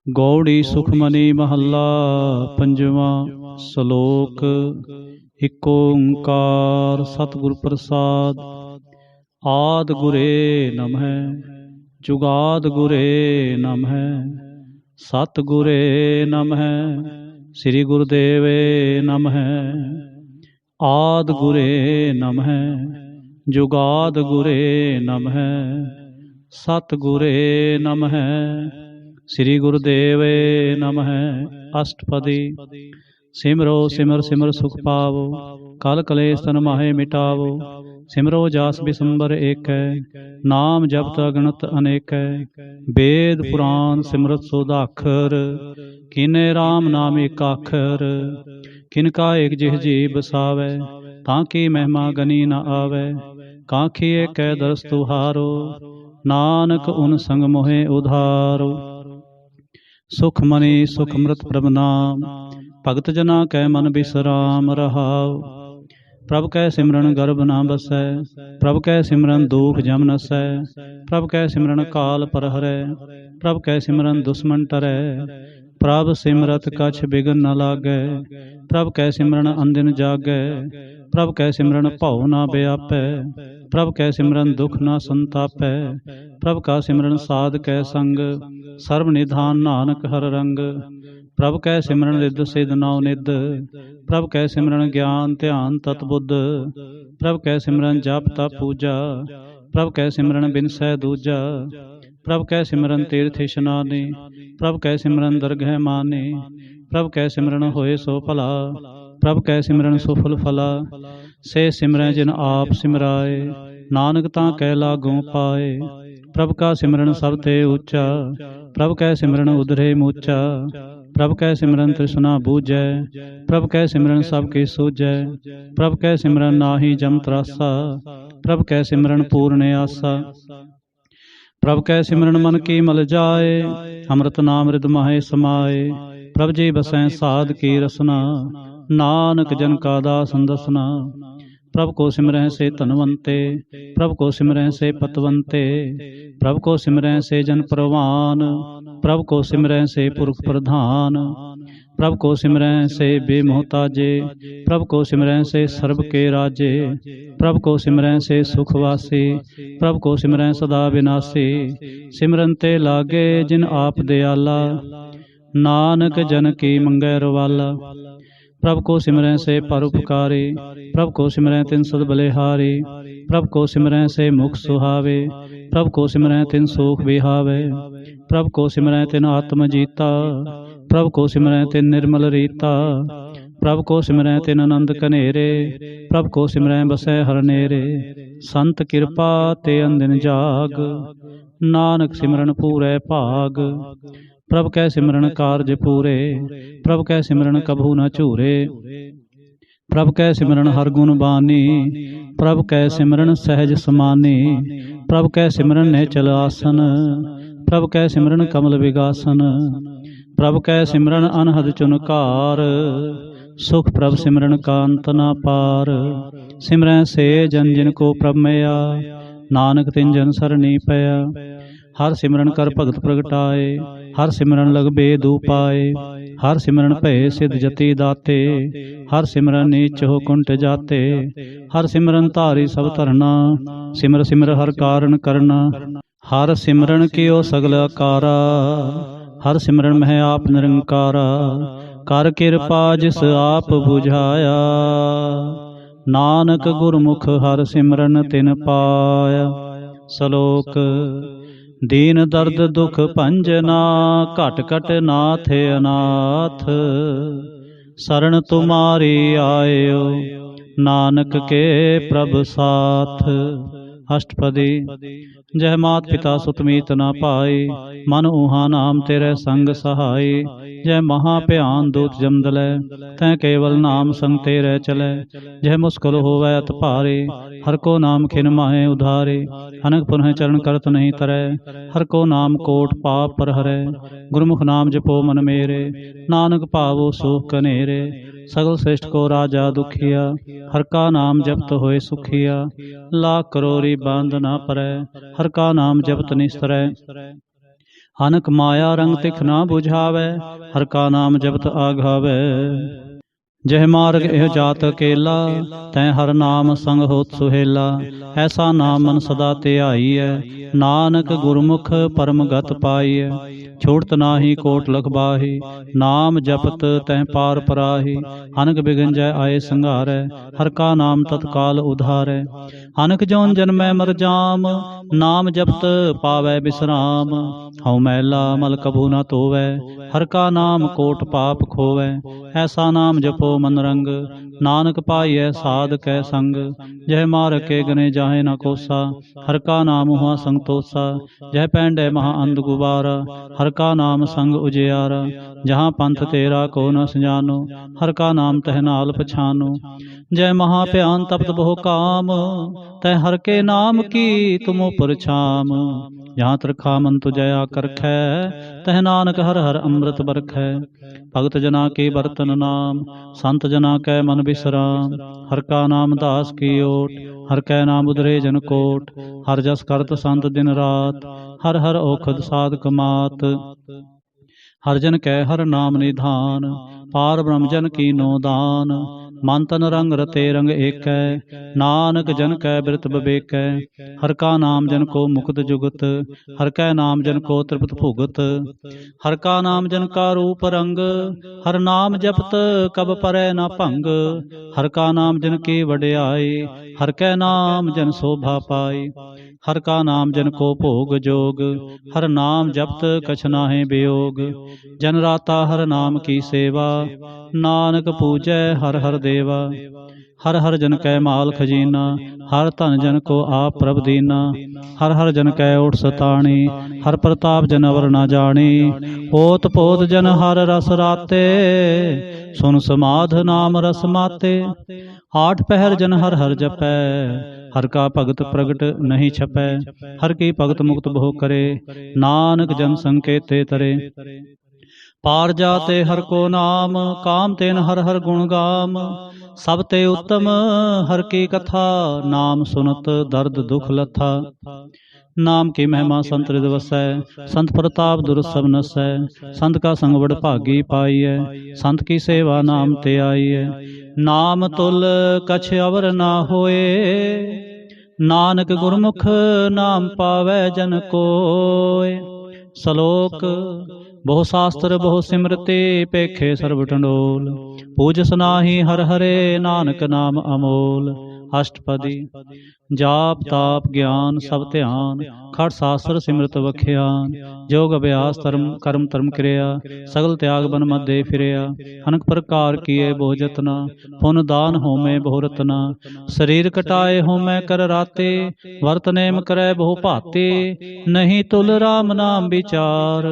ਗੌੜੀ ਸੁਖਮਨੀ ਮਹੱਲਾ ਪੰਜਵਾਂ। ਸ਼ਲੋਕ। ਇਕ ਓੰਕਾਰ ਸਤਿਗੁਰ ਪ੍ਰਸਾਦ। ਆਦਿ ਗੁਰੇ ਨਮਹਿ ਜੁਗਾਦਿ ਗੁਰੇ ਨਮਹਿ ਸਤਿਗੁਰੇ ਨਮਹਿ ਸ੍ਰੀ ਗੁਰੁਦੇਵੇ ਨਮਹਿ। ਆਦਿ ਗੁਰੇ ਨਮਹਿ ਜੁਗਾਦਿ ਗੁਰੇ ਨਮਹਿ ਸਤਿਗੁਰੇ ਨਮਹਿ ਸ੍ਰੀ ਗੁਰੁਦੇਵੇ ਨਮਹਿ। ਅਸ਼ਟਪਦੀ। ਸਿਮਰੋ ਸਿਮਰ ਸਿਮਰ ਸੁਖ ਪਾਵੋ ਕਲ ਕਲੇਸ਼ ਤਨ ਮਾਹੇ ਮਿਟਾਵੋ। ਸਿਮਰੋ ਜਾਸ ਬਿਸੰਬਰ ਏਕੈ ਨਾਮ ਜਪਤ ਅਗਣਤ ਅਨੇਕੈ। ਵੇਦ ਪੁਰਾਨ ਸਿਮਰਤ ਸੋਦਾਖਰ ਕੀਨੇ RAM ਨਾਮ ਏਕ ਆਖਰ। ਕਿਨਕਾ ਏਕ ਜਿਹ ਜੀ ਬਸਾਵੈ ਤਾਂ ਕੀ ਮਹਿਮਾ ਗਨੀ ਨ ਆਵੈ। ਕਾਖੀ ਏਕੈ ਦਰਸ ਤੁਹਾਰੋ ਨਾਨਕ ਉਨ ਸੰਗ ਮੋਹਿ ਉਧਾਰੋ। ਸੁਖਮਨੀ ਸੁਖਮ੍ਰਿਤ ਪ੍ਰਭ ਨਾਮ ਭਗਤ ਜਨਾ ਕੈ ਮਨ ਬਿਸਰਾਮ ਰਹਾਉ। ਪ੍ਰਭ ਕੈ ਸਿਮਰਨ ਗਰਭ ਨਾ ਬਸੈ ਪ੍ਰਭ ਕੈ ਸਿਮਰਨ ਦੁਖ ਜਮ ਨਸੈ। ਪ੍ਰਭ ਕੈ ਸਿਮਰਨ ਕਾਲ ਪਰ ਹਰੈ ਪ੍ਰਭ ਕੈ ਸਿਮਰਨ ਦੁਸ਼ਮਨ ਟਰੈ। ਪ੍ਰਭ ਸਿਮਰਤ ਕਛ ਬਿਗਨ ਨ ਲਾਗੈ ਪ੍ਰਭ ਕੈ ਸਿਮਰਨ ਅੰਦਿਨ ਜਾਗੈ। ਪ੍ਰਭ ਕੈ ਸਿਮਰਨ ਭਉ ਨਾ ਬਿਆਪੈ ਪ੍ਰਭ ਕੈ ਸਿਮਰਨ ਦੁਖ ਨਾ ਸੰਤਾਪੈ। ਪ੍ਰਭ ਕਾ ਸਿਮਰਨ ਸਾਧ ਕੈ ਸੰਗ ਸਰਬ ਨਿਧਾਨ ਨਾਨਕ ਹਰ ਰੰਗ। ਪ੍ਰਭ ਕੈ ਸਿਮਰਨ ਰਿੱਧ ਸਿਧ ਨਉ ਨਿਧ ਪ੍ਰਭ ਕੈ ਸਿਮਰਨ ਗਿਆਨ ਧਿਆਨ ਤਤ ਬੁੱਧ। ਪ੍ਰਭ ਕੈ ਸਿਮਰਨ ਜਪ ਤਪ ਪੂਜਾ ਪ੍ਰਭ ਕੈ ਸਿਮਰਨ ਬਿਨਸੈ ਦੂਜਾ। ਪ੍ਰਭ ਕੈ ਸਿਮਰਨ ਤੀਰਥ ਇਸ਼ਨਾਨੀ ਪ੍ਰਭ ਕੈ ਸਿਮਰਨ ਦਰਗਹਿ ਮਾਨੀ। ਪ੍ਰਭ ਕੈ ਸਿਮਰਨ ਹੋਏ ਸੋ ਭਲਾ ਪ੍ਰਭ ਕੈ ਸਿਮਰਨ ਸੁਫਲ ਫਲਾ। ਸੇ ਸਿਮਰੈ ਜਿਨ ਆਪ ਸਿਮਰਾਏ ਨਾਨਕ ਤਾਂ ਕੈ ਲਾਗੋਂ ਪਾਏ। ਪ੍ਰਭ ਕਾ ਸਿਮਰਨ ਸਭ ਤੇ ਉੱਚਾ ਪ੍ਰਭ ਕੈ ਸਿਮਰਨ ਉਧਰੇ ਮੂਚਾ। ਪ੍ਰਭ ਕੈ ਸਿਮਰਨ ਤ੍ਰਿਸ਼ਨਾ ਬੂਝੈ ਪ੍ਰਭ ਕੈ ਸਿਮਰਨ ਸਭ ਕੀ ਸੂਝੈ। ਪ੍ਰਭ ਕੈ ਸਿਮਰਨ ਨਾਹੀ ਜਮ ਤਰਾਸਾ ਪ੍ਰਭ ਕੈ ਸਿਮਰਨ ਪੂਰਨ ਆਸਾ। ਪ੍ਰਭ ਕੈ ਸਿਮਰਨ ਮਨ ਕੀ ਮਲ ਜਾਏ ਅੰਮ੍ਰਿਤ ਨਾਮ ਰਿਦ ਮਾਹੇ ਸਮਾਏ। ਪ੍ਰਭ ਜੀ ਬਸੈ ਸਾਧ ਕੀ ਰਸਨਾ ਨਾਨਕ ਜਨ ਕਾ ਦਾਸਨ ਦਸਨਾ। ਪ੍ਰਭ ਕੋ ਸਿਮਰਹਿ ਸੇ ਧਨਵੰਤੇ ਪ੍ਰਭ ਕੋ ਸਿਮਰਹਿ ਸੇ ਪਤਵੰਤੇ। ਪ੍ਰਭ ਕੋ ਸਿਮਰਹਿ ਸੇ ਜਨ ਪ੍ਰਵਾਨ ਪ੍ਰਭ ਕੋ ਸਿਮਰਹਿ ਸੇ ਪੁਰਖ ਪ੍ਰਧਾਨ। ਪ੍ਰਭ ਕੋ ਸਿਮਰਹਿ ਸੇ ਬੇਮੋਹਤਾਜੇ ਪ੍ਰਭ ਕੋ ਸਿਮਰਹਿ ਸੇ ਸਰਬ ਕੇ ਰਾਜੇ। ਪ੍ਰਭ ਕੋ ਸਿਮਰਹਿ ਸੇ ਸੁਖ ਵਾਸੀ ਪ੍ਰਭ ਕੋ ਸਿਮਰਹਿ ਸਦਾ ਵਿਨਾਸੀ। ਸਿਮਰਨ ਤੇ ਲਾਗੇ ਜਿਨ ਆਪ ਦਿਆਲਾ ਨਾਨਕ ਜਨ ਕੀ ਮੰਗੈ ਰਵਾਲਾ। ਪ੍ਰਭ ਕੋ ਸਿਮਰਹਿ ਸੇ ਪਰਉਪਕਾਰੀ ਪ੍ਰਭ ਕੋ ਸਿਮਰਹਿ ਤਿਨ ਸਦ ਬਲਿਹਾਰੀ। ਪ੍ਰਭ ਕੋ ਸਿਮਰਹਿ ਸੇ ਮੁਖ ਸੁਹਾਵੇ ਪ੍ਰਭ ਕੋ ਸਿਮਰਹਿ ਤਿਨ ਸੂਖ ਵਿਹਾਵੇ। ਪ੍ਰਭ ਕੋ ਸਿਮਰਹਿ ਤਿਨ ਆਤਮ ਜੀਤਾ ਪ੍ਰਭ ਕੋ ਸਿਮਰਹਿ ਤਿਨ ਨਿਰਮਲ ਰੀਤਾ। ਪ੍ਰਭ ਕੋ ਸਿਮਰਹਿ ਤਿਨ ਆਨੰਦ ਕਨੇਰੇ ਪ੍ਰਭ ਕੋ ਸਿਮਰਹਿ ਬਸੈ ਹਰ ਨੇਰੇ। ਸੰਤ ਕਿਰਪਾ ਤੇ ਅੰਦਿਨ ਜਾਗ ਨਾਨਕ ਸਿਮਰਨ ਪੂਰੈ ਭਾਗ। ਪ੍ਰਭ ਕੈ ਸਿਮਰਨ ਕਾਰਜ ਪੂਰੇ ਪ੍ਰਭ ਕੈ ਸਿਮਰਨ ਕਬਹੂ ਨ ਝੂਰੇ। ਪ੍ਰਭ ਕੈ ਸਿਮਰਨ ਹਰ ਗੁਣ ਬਾਨੀ ਪ੍ਰਭ ਕੈ ਸਿਮਰਨ ਸਹਿਜ ਸਮਾਨੀ। ਪ੍ਰਭ ਕੈ ਸਿਮਰਨ ਨਿਹਚਲ ਆਸਨ ਪ੍ਰਭ ਕੈ ਸਿਮਰਨ ਕਮਲ ਵਿਗਾਸਨ। ਪ੍ਰਭ ਕੈ ਸਿਮਰਨ ਅਨਹਦ ਚੁਨਕਾਰ ਸੁਖ ਪ੍ਰਭ ਸਿਮਰਨ ਕਾ ਅੰਤ ਨਾ ਪਾਰ। ਸਿਮਰੈ ਸੇ ਜਨ ਜਿਨ ਕੋ ਪ੍ਰਭ ਮਿਆ ਨਾਨਕ ਤਿਨ ਜਨ ਸਰਣੀ ਪਿਆ। ਹਰ ਸਿਮਰਨ ਕਰ ਭਗਤ ਪ੍ਰਗਟਾਏ ਹਰ ਸਿਮਰਨ ਲਗ ਬੇਦ ਉਪਾਏ। ਹਰ ਸਿਮਰਨ ਭਏ ਸਿਧ ਜਤੀ ਦਾਤੇ ਹਰ ਸਿਮਰਨ ਨੀਚ ਹੋ ਕੁੰਟ ਜਾਤੇ। ਹਰ ਸਿਮਰਨ ਧਾਰੀ ਸਭ ਧਰਨਾ ਸਿਮਰ ਸਿਮਰ ਹਰ ਕਾਰਨ ਕਰਨਾ। ਹਰ ਸਿਮਰਨ ਕੀਓ ਸਗਲ ਆਕਾਰਾ ਹਰ ਸਿਮਰਨ ਮਹਿ ਆਪ ਨਿਰੰਕਾਰਾ। ਕਰ ਕਿਰਪਾ ਜਿਸ ਆਪ ਬੁਝਾਇਆ ਨਾਨਕ ਗੁਰਮੁਖ ਹਰ ਸਿਮਰਨ ਤਿਨ ਪਾਇਆ। ਸ਼ਲੋਕ। ਦੀਨ ਦਰਦ ਦੁਖ ਭੰਜਨਾ ਘਟ ਘਟ ਨਾਥ ਅਨਾਥ। ਸਰਣ ਤੁਮਾਰੀ ਆਇਓ ਨਾਨਕ ਕੇ ਪ੍ਰਭ ਸਾਥ। ਅਸ਼ਟਪਦੀ। ਜਹ ਮਾਤ ਪਿਤਾ ਸੁਤ ਮੀਤ ਨਾ ਪਾਈ ਮਨ ਊਹਾ ਨਾਮ ਤੇਰੇ ਸੰਗ ਸਹਾਈ। ਜਹ ਮਹਾ ਭਿਆਨ ਦੂਤ ਜਮਦਲੈ ਤੈ ਕੇਵਲ ਨਾਮ ਸੰਗ ਤੇਰੇ ਚਲੈ। ਜਹ ਮੁਸਕਲ ਹੋਵੈ ਅਤ ਭਾਰੀ ਹਰ ਕੋ ਨਾਮ ਖਿਨ ਮਾਹੇ ਉਧਾਰੇ। ਅਨਕ ਪੁਨਹ ਚਰਨ ਕਰਤ ਨਹੀਂ ਤਰੈ ਹਰ ਕੋ ਨਾਮ ਕੋਟ ਪਾਪ ਪਰ ਹਰੈ। ਗੁਰਮੁਖ ਨਾਮ ਜਪੋ ਮਨ ਮੇਰੇ ਨਾਨਕ ਭਾਵੋ ਸੁਖ ਕਨੇਰੇ। सगल श्रेष्ठ को राजा दुखिया, हर का नाम जपत होए सुखिया। लाख करोरी बांध ना परै, हर का नाम जपत निस्तरै। अनक माया रंग तिख ना बुझावै, हर का नाम जपत आघावै। जह मार्ग एह जात अकेला, तै हर नाम संग होत सुहेला। ऐसा नाम मन सदा ध्याईऐ, नानक गुरमुख परम गत पाईऐ। छोड़त नाहि कोट लख बाहि, नाम जपत तह पार पराहि। अनक बिघन जय आए संघारै, हर का नाम तत्काल उधारै। अनक जौन जन्मै मर जाम, नाम जपत पावै बिसराम। हਉ मैला मल कभू न धोवै, हर का नाम कोट पाप खोवै। ऐसा नाम जपो मन रंग, नानक पाइयै साध कै संग। जह मार के गने जाहे न कोसा, हर का नाम हुआ संतोषा। जह पैंडे महा अंध गुबारा, हर का नाम संग उजियारा। जहाँ पंथ तेरा को न सजानो, हर का नाम तह नाल पछानो। जय महा भयान तपत बहु काम, तह हर के नाम की तुम उपर छाम। जहाँ तरखा मन तुजया करखै, तह नानक हर हर अमृत बरखै। भगत जना के बरतन नाम, संत जना कै मन बिसराम। हर का नाम दास की ओट, हर कै नाम उधरे जन कोट। हर जस करत संत दिन रात, हर हर औखद साधक मात। हर जन कै हर नाम निधान, पार ब्रह्म जन की नो दान। मन तन रंग रते रंग एकै, नानक जन कै बिरत बबेकै। हर का नाम जन को मुकुत जुगत, हर कै नाम जन को त्रिपत भुगत। हर का नाम जन का रूप रंग, हर नाम जपत कब परै न भंग। हर का नाम जन की वड्याई, हर कै नाम जन शोभा पाई। हर का नाम जन को भोग जोग, हर नाम जपत कछ नाहि वियोग। जन राता हर नाम की सेवा, नानक पूजै हर हर देवा। हर हर जन कै माल खजीना, हर धन जन को आप प्रभ दीना। हर हर जन कै ओट सताणी, हर प्रताप जन अवर न जानी। ओत पोत जन हर रस राते, सुन समाध नाम रस माते। आठ पहर जन हर हर जपै, हर का भगत प्रगट नहीं छपै। हर की भगत मुक्त बहु करे, नानक जन संकेते तरे। पार जाते हर को नाम, काम तेन हर हर गुण गाम। सब ते उत्तम हर की कथा, नाम सुनत दर्द दुख लथा। नाम की महिमा संत हृदय वसै, संत प्रताप दुर सब नसै। संत का संग बड़ भागी पाईऐ, संत की सेवा नाम ते आईऐ। नाम तुल कछ अवर ना होए, नानक गुरमुख नाम पावै जन कोय। सलोक बहु शास्त्र बहु सिमरते, पेखे सर्ब टंडोल। पूज सनाही हर हरे, नानक नाम अमोल। अष्टपदी जाप ताप ज्ञान सब ध्यान, खट शास्त्र सिमरत वख्यान। जोग अभ्यास धर्म कर्म धर्म क्रिया, सगल त्याग बन मध्य फिरया। अनेक प्रकार किए बहु जतना, पुन दान होमे बहु रतना। शरीर कटाए होमे कर राते, वर्त नेम करे बहु भाते। नहीं तुल राम नाम विचार,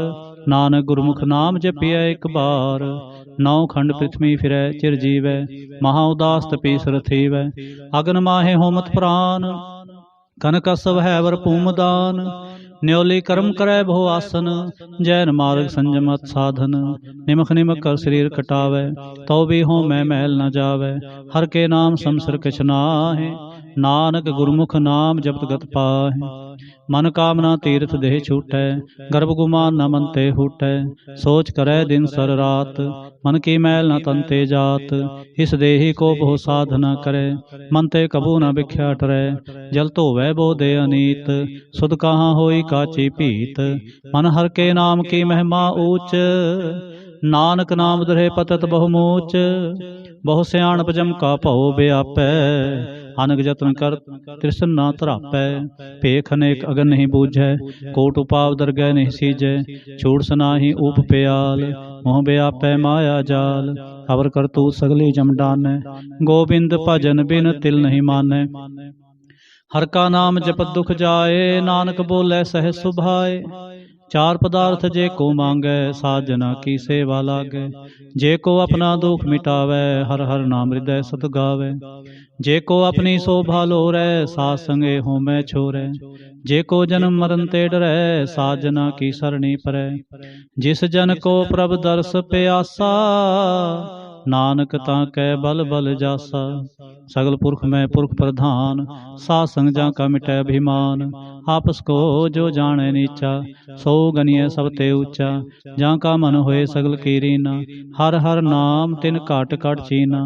नानक गुरमुख नाम जपिया एक बार। नौ खंड पृथ्वी फिरै चिर जीवै, महा उदास तपी सर थीवै। अगन माहे होमत प्राण, कनक असव है वर भूमदान। न्योली कर्म करे बहु आसन, जैन मार्ग संयमत साधन। निमख निमख कर शरीर कटावे, तो भी हो मैं महल न जावे। हर के नाम समसर कछ नाहि, नानक गुरमुख नाम जपत गत पाहि। मन कामना तीर्थ देह छूटै, गर्भ गुमान न मन ते हूटै। सोच करे दिन सर रात, मन की मैल न तन ते जात। इस देही को बहु साधना करे, मन ते कबू न बिख्या टरै। जल धोवै बहु दे अनीत, सुध कहाँ होई काची भीत। मन हर के नाम की महिमा ऊच, नानक नाम दृढ़ पतत बहुमोच। बहु सियाणप जम का भव व्यापै, अनक जतन कर तृष्ण ना तरापै। पेख अनेक अगन नहीं बूझै, कोट उपाव दरगह नहीं सीजै। छूड़ सनाही ऊप प्याल, मोह व्यापै माया जाल। अवर कर तू सगली जम डानै, गोबिंद भजन बिन तिल नहीं मानै। हर का नाम जपत दुख जाए, नानक बोले सहज सुभाए। चार पदार्थ जे को मांगै, साजना की सेवा लागै। जे को अपना दुख मिटावै, हर हर नाम हृदय सत गावै। जे को अपनी शोभा लोरै, साथ संगे होमै छोरै। जे को जन्म मरण ते डरै, साजना की सरणी परै। जिस जन को प्रभ दर्श प्यासा, नानक ताकै बल बल जासा। सगल पुरख में पुरख प्रधान, साध संग जा का मिटै अभिमान। आपस को जो जाने नीचा, सो गनिय सब ते ऊंचा। जा का मन होए सगल की रीना, हर हर नाम तिन काट काट चीना।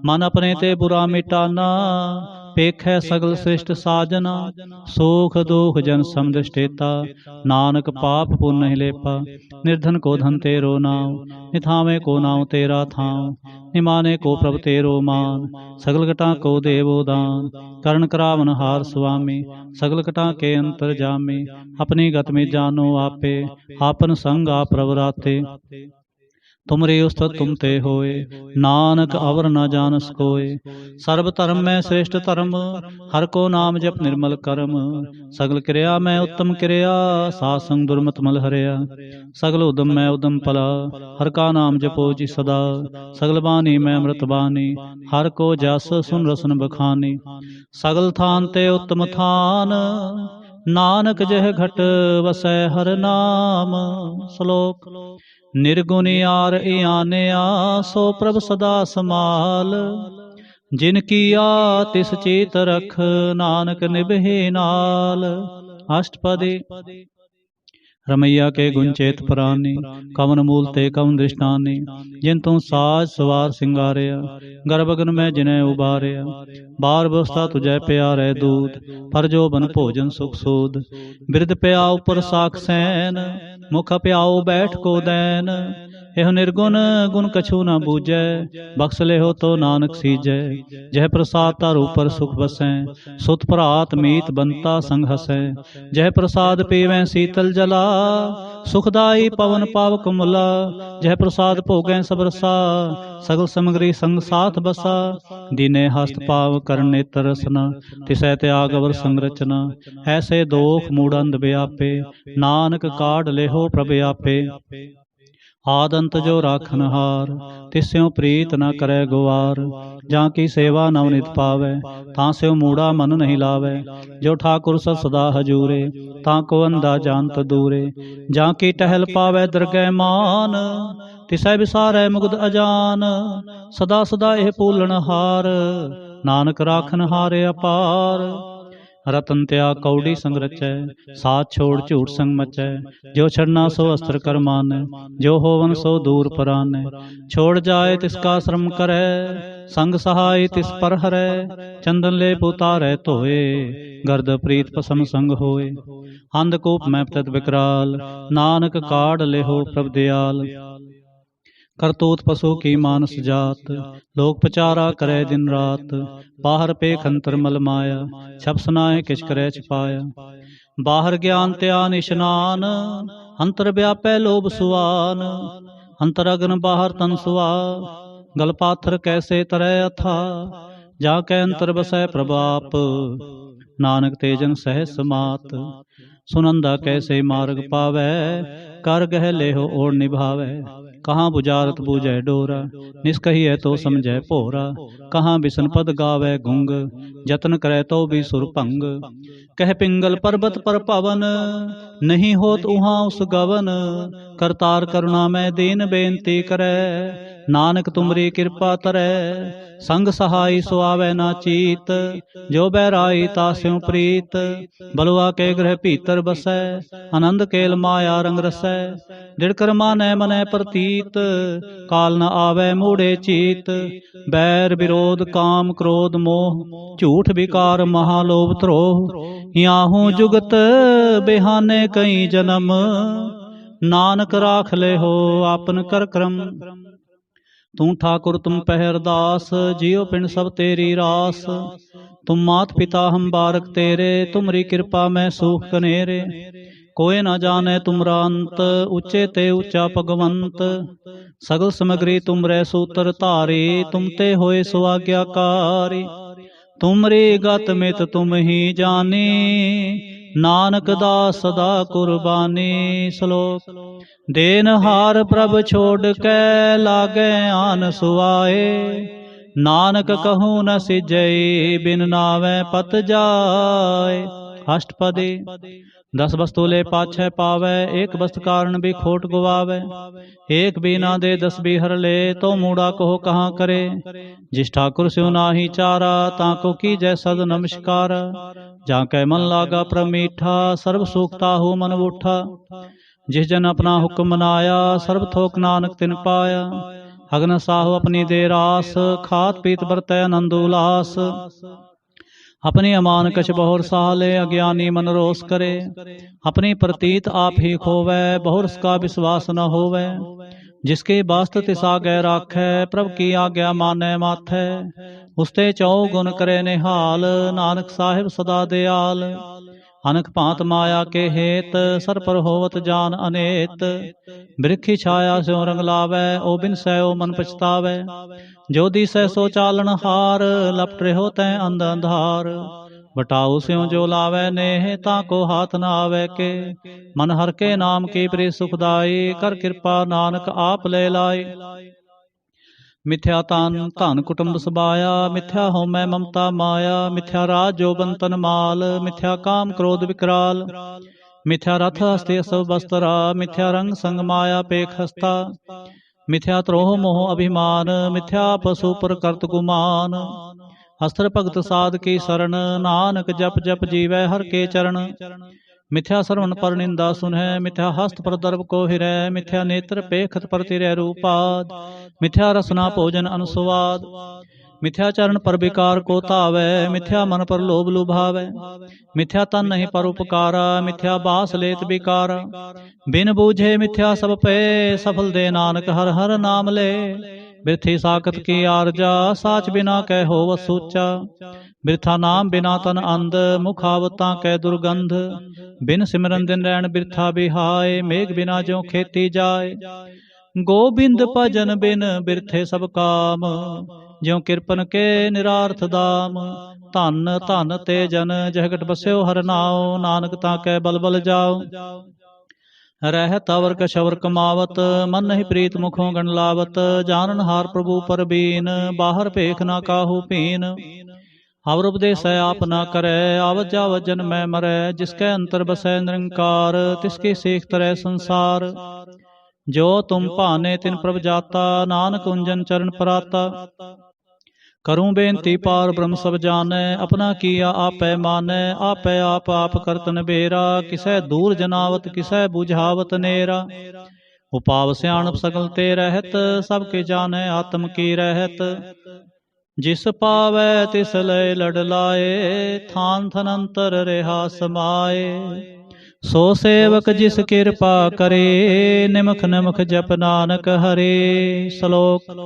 मन अपने ते बुरा मिटाना, पेखै सगल श्रेष्ठ साजना। सुख दुख जन समदृष्टेता, नानक पाप पुण्य नहीं लेपा। निर्धन को धन तेरो नाम, निथावे को नाम तेरा थाम। निमाने को प्रभ तेरो मान, सगल घटा को देवो दान। करण करावन हार स्वामी, सगल घटा के अंतर जामे। अपनी गत में जानो आपे, आपन संग आप प्रवराते। तुमरे उस्तत तुम ते होए, नानक अवर न जानस कोय। सर्व धर्म में श्रेष्ठ धर्म, हर को नाम जप निर्मल करम। सगल क्रिया में उत्तम क्रिया, साध संग दुर्मत मल हरिया। सगल उदम में उदम पला, हर का नाम जपो जी सदा। सगल बानी में अमृत बानी, हर को जस सुन रसन बखानी। सगल थान ते उत्तम थान, नानक जह घट वसै हर नाम। श्लोक निर्गुण यार आनया, सो प्रभ सदा समाल। जिन किया तिस चीत रख, नानक निभे नाल। अष्टपदी रमैया के गुंचेत परानी, कवन मूल ते कवन दृष्टानी। जिन तुम साज सवार सिंगारिया, गर्भगन में जिन्हें उबारिया। बार बस्ता तुझे प्यारे दूध, पर जो बन भोजन सुख सूद। बिरद प्याओ पर साख सैन, मुख प्याओ बैठ को दैन। एह निर्गुण गुण कछु न बूझै, बख्श ले हो तो नानक सीजै। जह प्रसाद तार ऊपर सुख बसै, सुत भरात मीत बनता संग हसै। जह प्रसाद पीवै शीतल जला, सुखदाई पवन पावक मुला। जह प्रसाद भोगै सब रसा, सगल समग्री संग साथ बसा। दीने हस्त पाव कर नेत्र रसना, तिसै त्याग अवर संरचना। ऐसे दोख मूढ़ व्यापे, नानक काढ़ लेहो प्रभ आपे। आदंत जो राखन हार, तिस्यों प्रीत न करे गुवार। जा की सेवा नवनित पावै, तां स्यों मूढ़ा मन नहीं लावै। जो ठाकुर सब सदा हजूरे, ताको अंधा जानत दूरे। जा की टहल पावै दरगह मान, तिसै विसारै मुग्ध अजान। सदा सदा एह पूलन हार, नानक राखन हारे अपार। रतन त्याग कौड़ी संग रचै, साथ छोड़ झूठ संग मचै। जो छड़ना सो अस्त्र कर मानै, जो होवन सो दूर परानै। छोड़ जाए तिसका श्रम करै, संग सहाय तिस पर हरै। चंदन ले उतारै धोए, गर्द प्रीत पसम संग होए। अंधकूप में तद विकराल, नानक काढ़ लेहो प्रभ दयाल। करतूत पशु की मानस जात, लोक पचारा करे दिन रात। बाहर पेख अंतर मल माया, छप सुनाए किछ करे छिपाया। बाहर ज्ञान त्यान इशनान, अंतर व्यापै लोभ सुआन। अंतर अग्न बाहर तन सुआ, गल पाथर कैसे तरह अथा। जाकै अंतर बसै प्रभाप, नानक तेजन सहस समात। सुनंदा कैसे मार्ग पावै, कर गह लेहो ओढ़ निभावै। कहाँ बुझारत बूझै डोरा, निष्कहिए तो समझै भोरा। कहाँ बिसन पद गावै गुंग, जतन करे तो भी सुर भंग। कह पिंगल पर्वत पर पवन, नहीं होत उहाँ उस गवन। करतार करुणा में दीन बेनती करे, नानक तुमरी कृपा तरै। संग सहाय सुआवै ना चीत, जो बैराई तास्यों प्रीत। बलुआ के ग्रह भीतर बसै, आनंद केल माया रंग रसै। दिड़कर मानै मनै प्रतीत, काल न आवै मूढ़े चीत। बैर विरोध काम क्रोध मोह, झूठ विकार महालोभ त्रोह। याहू जुगत बेहाने कई जन्म, नानक राख ले हो आपन कर क्रम। तू ठाकुर तुम पहरदास, जियो पिंड सब तेरी रास। तुम मात पिता हम बारक तेरे, तुमरी कृपा में सूख कनेरे। कोई न जाने तुमरा अंत, ऊंचे ते ऊंचा भगवंत। सगल समग्री तुमरे सूत्र धारी, तुम ते होए सो आज्ञाकारी। तुमरी गत मित तुम ही जानी, नानक दास सदा कुर्बानी। श्लोक देनहार प्रभ छोड़ कै, लागे आन सुआए। नानक कहूँ न सिजई, बिन नावे पत जाए। अष्टपदी 10 वस्तु ले पाछै पावै, एक वस्तु कारण भी खोट गुवावै। एक बीना दे 10 भी हर ले, तो मूड़ा कहो कहाँ करे। जिस ठाकुर स्यो नाही चारा, ताको कीजै सद नमस्कार। जाकै मन लागा प्रमीठा, सर्व सुख ताहु मन बूठा। जिस जन अपना हुक्म मनाया, सर्व थोक नानक तिन पाया। अग्न साहु अपनी दे रास, खात पीत बरतै आनंद उल्लास। अपनी अमान कछ बहुर साले, अज्ञानी मन रोष करे। अपनी प्रतीत आप ही खोवै, बहुरस का विश्वास न होवै। जिसके बास्त तिस आगे राखै, प्रभ की आज्ञा मानै माथै। उसते चौ गुण करे निहाल, नानक साहिब सदा दयाल। अनक भांत माया के हेत, सर पर होवत जान अनेत। बिरखी छाया स्यों रंग लावै, ओ बिन सै ओ मन पछतावै। जो दिसै सो चालन हार, लपट रहो तै अंध अंधार। बटाऊ स्यों जो लावै नेह, ताको हाथ न आवे के। मन हर के नाम की प्रिय सुखदाई, कर कृपा नानक आप ले लाई। मिथ्या तान धन कुटुंब सबाया, मिथ्या होमै ममता माया। मिथ्या राज जोबन तन माल, मिथ्या काम क्रोध विकराल। मिथ्या रथ हस्ति सब बस्तरा, मिथ्या रंग संग माया पेख हस्ता। मिथ्या त्रोह मोह अभिमान, मिथ्या पशु पर करत गुमान। अस्त्र भगत साध की शरण, नानक जप जप जीवै हर के चरण। मिथ्या श्रवण पर निंदा सुनह, मिथ्या हस्त पर दर्भ को हिरै। मिथ्या नेत्र पेखत पर तिरै रूपाद, मिथ्या रसना भोजन अनुस्वाद। मिथ्या चरण पर विकार को तावै, मिथ्या मन पर लोभ लुभावै। मिथ्या तन नहीं पर उपकारा, मिथ्या बास लेत बिकारा। बिन बूझे मिथ्या सब पे, सफल दे नानक हर हर नाम ले। बिरथी साकत की आरजा, साच बिना कह होवत सूचा। बिरथा नाम बिना तन अंध, मुख आवतां कै दुर्गंध। बिन सिमरन दिन रैन बिरथा बिहाय, मेघ बिना ज्यों खेती जाय। गोबिंद भजन बिन बिरथे सब काम, ज्यों किरपन के निरार्थ दाम। धन धन ते जन, जह गट बस्यो हर नाओ। नानक ताकै बल बल जाओ। रहत अवर कशवर कमावत, मन नहीं प्रीत मुखों गण लावत। जानन हार प्रभु पर बीन, बाहर पेख ना काहू पीन। अवर उपदेश आप ना करे, आवत जावत जन मैं मरै। जिसके अंतर बसै निरंकार, तिसकी सीख तरह संसार। जो तुम भाने तिन प्रभ जाता, नानक कुंजन चरण पराता। करूं बेनती पार ब्रह्म सब जानै, अपना किया आपै मानै। आपै आप करत नबेरा, किसै दूर जनावत किसै बुझावत नेरा। उपाव सियाणप सकल ते रहत, सबके जानै आत्म की रहत। जिस पावै तिस लय लड़ लाए, थान थनंतर रेहा समाए। सो सेवक जिस कृपा करे, निमख निमख जप नानक हरे। श्लोक।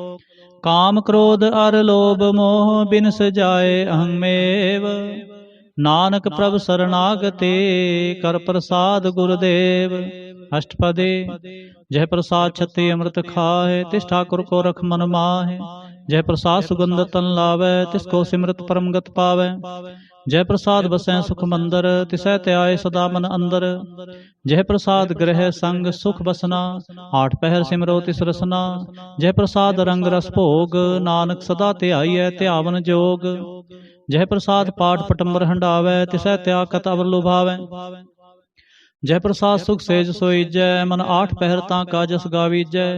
काम क्रोध अर लोभ मोह, बिनस जाए अहमेव। नानक प्रभ शरणागते, कर प्रसाद गुरुदेव। अष्टपदी। जय प्रसाद छत्ती अमृत खाए, तिस ठाकुर को रख मन माहे। जय प्रसाद सुगंध तन लावै, तिसको सिमरत परम गत पावै। जय प्रसाद बसै सुख मंदर, तिसै त्याय सदा मन अंदर। जय प्रसाद ग्रह संग सुख बसना, आठ पहर सिमरो तिस रसना। जय प्रसाद रंग रस भोग, नानक सदा ध्याइयै ध्यावन जोग। जय प्रसाद पाठ पटम्बर हंडावै, तिसै त्याग कत अवर लुभावै। जय प्रसाद सुख सेज सोईजै, मन आठ पहर ताका जस गावीजै।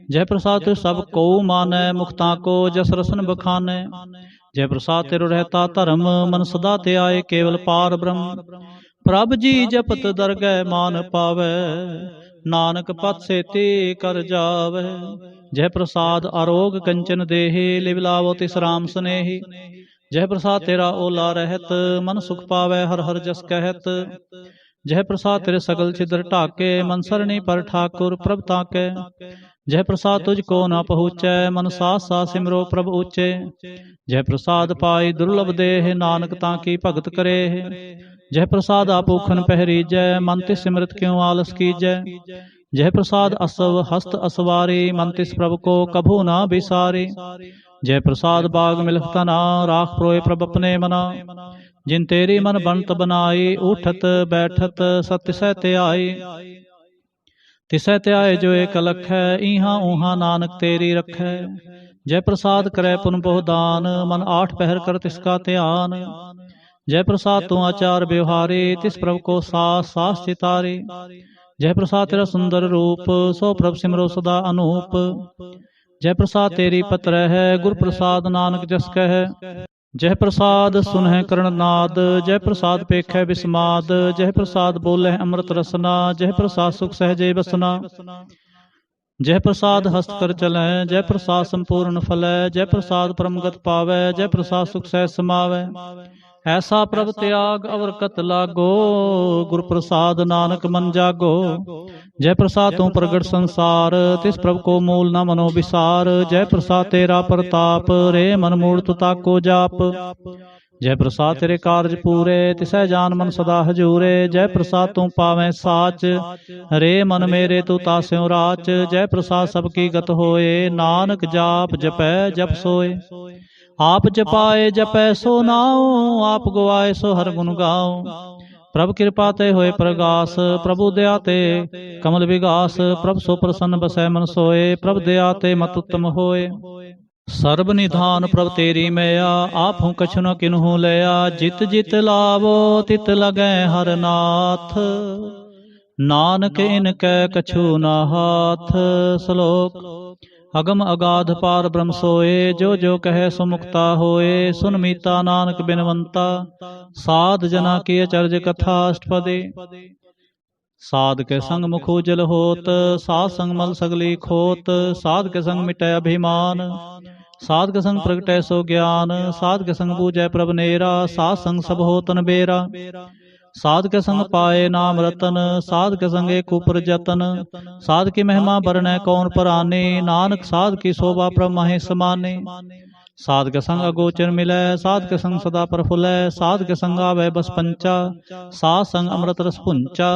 जय प्रसाद सब को मानै, मुक्ता को जस रसन बखानै। जय प्रसाद तिरु रहता धर्म, मन सदा ध्याय केवल पार ब्रह्म। प्रभ जी जपत दरगह मान पावै, नानक पत सेती कर जावै। जय प्रसाद आरोग कंचन देहि, लिव लावो तिस राम स्नेही। जय प्रसाद तेरा ओला रहत, मन सुख पावै हर हर जस कहत। जय प्रसाद तेरे सकल छिद्र ढाके, मन सरणी पर ठाकुर प्रभ ताकै। जय प्रसाद तुझको न पहुँचै, मन साथ साथ सिमरो प्रभ ऊचे। जय प्रसाद पाई दुर्लभ देह, नानक ताकी भगत करे। जय प्रसाद आपूखन पहरीजै, मन तिस सिमरत क्यों आलस कीजै। जय प्रसाद असव हस्त असवारी, मन तिस प्रभु को कभू न बिसारी। जय प्रसाद बाग मिलख तना, राख प्रोय प्रभ अपने मना। जिन तेरी मन बनत बनाई, उठत बैठत सत्य सह आई। तिसै त्याय जो एक लखै, इहाँ ऊहाँ नानक तेरी रखै। जय प्रसाद करे पुन बहु दान, मन आठ पहर कर तिसका ध्यान। जय प्रसाद तू आचार व्यवहारे, तिस प्रभु को सास सास चितारे। जय प्रसाद तेरा सुंदर रूप, सो प्रभु सिमरो सदा अनूप। जय प्रसाद तेरी पत्र है, गुर प्रसाद नानक जस कह। जय प्रसाद सुनह करण नाद, जय प्रसाद पेखै विस्माद। जय प्रसाद बोले अमृत रसना, जय प्रसाद सुख सहजे बसना। जय प्रसाद हस्त कर चलै, जय प्रसाद संपूर्ण फलै। जय प्रसाद परमगत पावै, जय प्रसाद सुख सह समावै। ऐसा प्रभ त्याग अवरकत लागो, गुर प्रसाद नानक मन जागो। जय प्रसाद तू प्रगट संसार, तिस प्रभु को मूल न मनो विसार। जय प्रसाद तेरा प्रताप, रे मन मूर्त ताको जाप। जय प्रसाद तेरे कारज पूरे, तिसै जान मन सदा हजूरे। जय प्रसाद तू पावै साच, रे मन मेरे तू तास्यों राच। जय प्रसाद सबकी गत होए, नानक जाप जपै जप सोए। आप जपाए जपै सो नाओ, आप गवाए सो हर गुण गाओ। प्रभु कृपा ते होए प्रगास, प्रभु दया ते कमल विगास। प्रभु सो प्रसन्न बसै मन सोए, प्रभु दया ते मत उत्तम होए। सर्ब निधान प्रभु तेरी मैया, आप हूँ कछु न किन्हू लया। जित जित लावो तित लगै हर नाथ, नानक इनकै कछु न हाथ। श्लोक। अगम अगाध पार ब्रह्म सोए, जो जो कहे सो मुक्ता होए। सुन मीता नानक बिनवंता, साध जना की अचरज कथा। अष्टपदी। साध के संग मुख उजल होत, साध संग मल सगली खोत। साध के संग मिटै अभिमान, साध के संग प्रगटै सो ज्ञान। साध के संग बूझै प्रभ नेरा, साध संग सब होतन बेरा। साध के संग पाए नाम रतन, साध के संग एक ऊपर जतन। साध की महिमा बरनै कौन पराने, नानक साध की शोभा प्रभ महे समाने। साध के संग अगोचर मिलै, साध के संग सदा प्रफुल्लै। साध के संग आवे बस पंचा, साध संग अमृत रस पुंचा।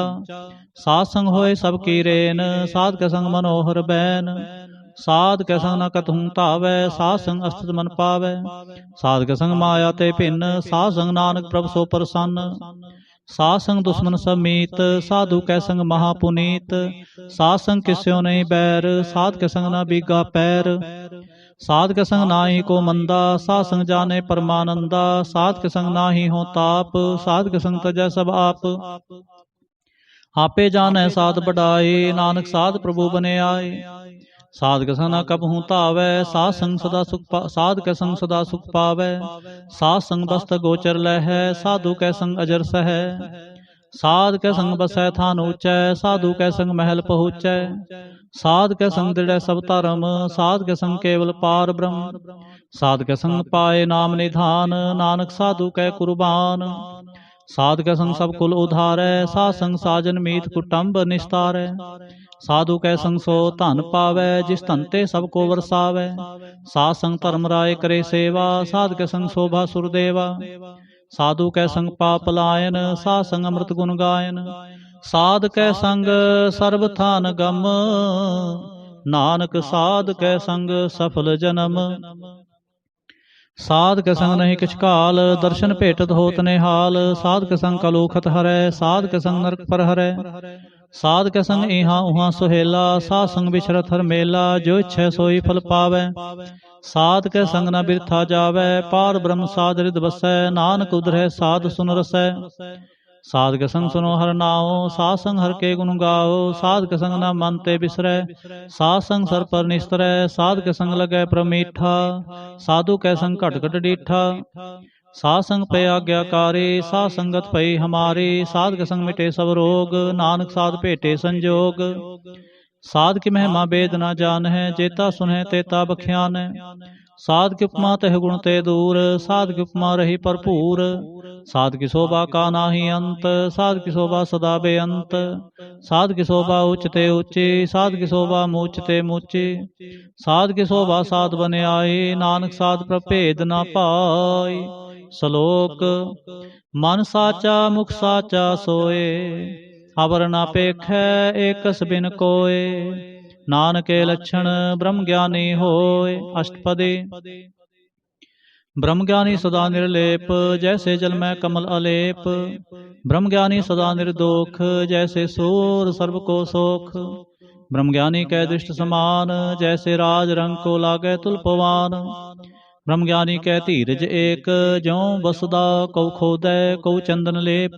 साध संग होए सब की रेन, साध के संग मनोहर बैन। साध के संग न कतहु तावै, साध संग अस्थित मन पावै। साध के संग माया ते भिन्न, साध संग नानक प्रभु सो प्रसन्न। साध संग दुश्मन सब मीत, साधु कै संग महापुनीत। साध संग किस्यो नहीं बैर, साध के संग न बीगा पैर। साध के संग नाहि को मंदा, साध संग जाने परमानंदा। साध के संग नाहि हो ताप, साध के संग तजै सब आप। आपे जानै साध बढ़ाए, नानक साध प्रभु बने आए। साध के संग न कबहू तावै, साध संग सदा सुख साध के संग सदा सुख पावै। साध संग बस्त गोचर लहै, साधु कै संग अजर सहै। साध के संग बसै थान ऊंचै, साधु कै संग महल पहुँचै। साध के संग दृढ़ सब धर्म, साध के संग केवल पार ब्रह्म। साध के संग पाए नाम निधान, नानक साधु कै कुर्बान। साध के संग सब कुल उधारै, साध संग साजन मीत कुटुंब निस्तारै। साधु कै संग सो धन पावै, जिस धन ते सबको वरसावै। साध संग धर्म राय करे सेवा, साध के संग शोभा सुरदेवा। साधु कै संग पाप लायन, साध संग अमृत गुण गायन। साध कै संग सर्ब थान गम, नानक साध कै संग सफल जन्म। साध के संग नहीं किछ काल, दर्शन भेटत होत निहाल। साध के संग कलूखत हरै, साध के संग नरक पर हरै। साध के संग इहाँ उहाँ सुहेला, साध संग बिछरत हर मेला। जो इच्छै सोई फल पावै, साध के संग न बिरथा जावै। पार ब्रह्म साध हृद बसै, नानक उधरै साध सुन रसै। साध के संग सुनो हर नाओ, साध संग हर के गुण गाओ। साध के संग न मन ते बिसरै, साध संग सर पर निस्तरै। साध के संग लगै प्रमीठा, साधु कै संग घट घट डीठा। साध संग पे आज्ञाकारी, साध संगत पई हमारी। साध के संग मिटे सब रोग, नानक साध भेटे संजोग। साध की महिमा वेद न जान है, जेता सुनह तेता बख्यान है। साध की उपमा तह गुण ते दूर, साध की उपमा रही भरपूर। साध की शोभा का नाही अंत, साध की शोभा सदा बेअंत। साध की शोभा उच्च ते ऊंची, साध की शोभा मूच ते मूची। साध की शोभा साध बने आई, नानक साध प्रभेद न पाई। श्लोक। मन साचा मुख साचा सोए, अवर न पेखै एकस बिन कोय। नानके लक्षण ब्रह्म ज्ञानी होय। अष्टपदी। ब्रह्म ज्ञानी सदा निर्लेप, जैसे जल में कमल अलेप। ब्रह्म ज्ञानी सदा निर्दोख, जैसे सूर सर्व को सोख। ब्रह्म ज्ञानी कै दृष्ट समान, जैसे राज रंग को लागे तुलपवान। ब्रह्म ज्ञानी कै धीरज एक, ज्यों बसदा कौ खोदै कौ चंदन लेप।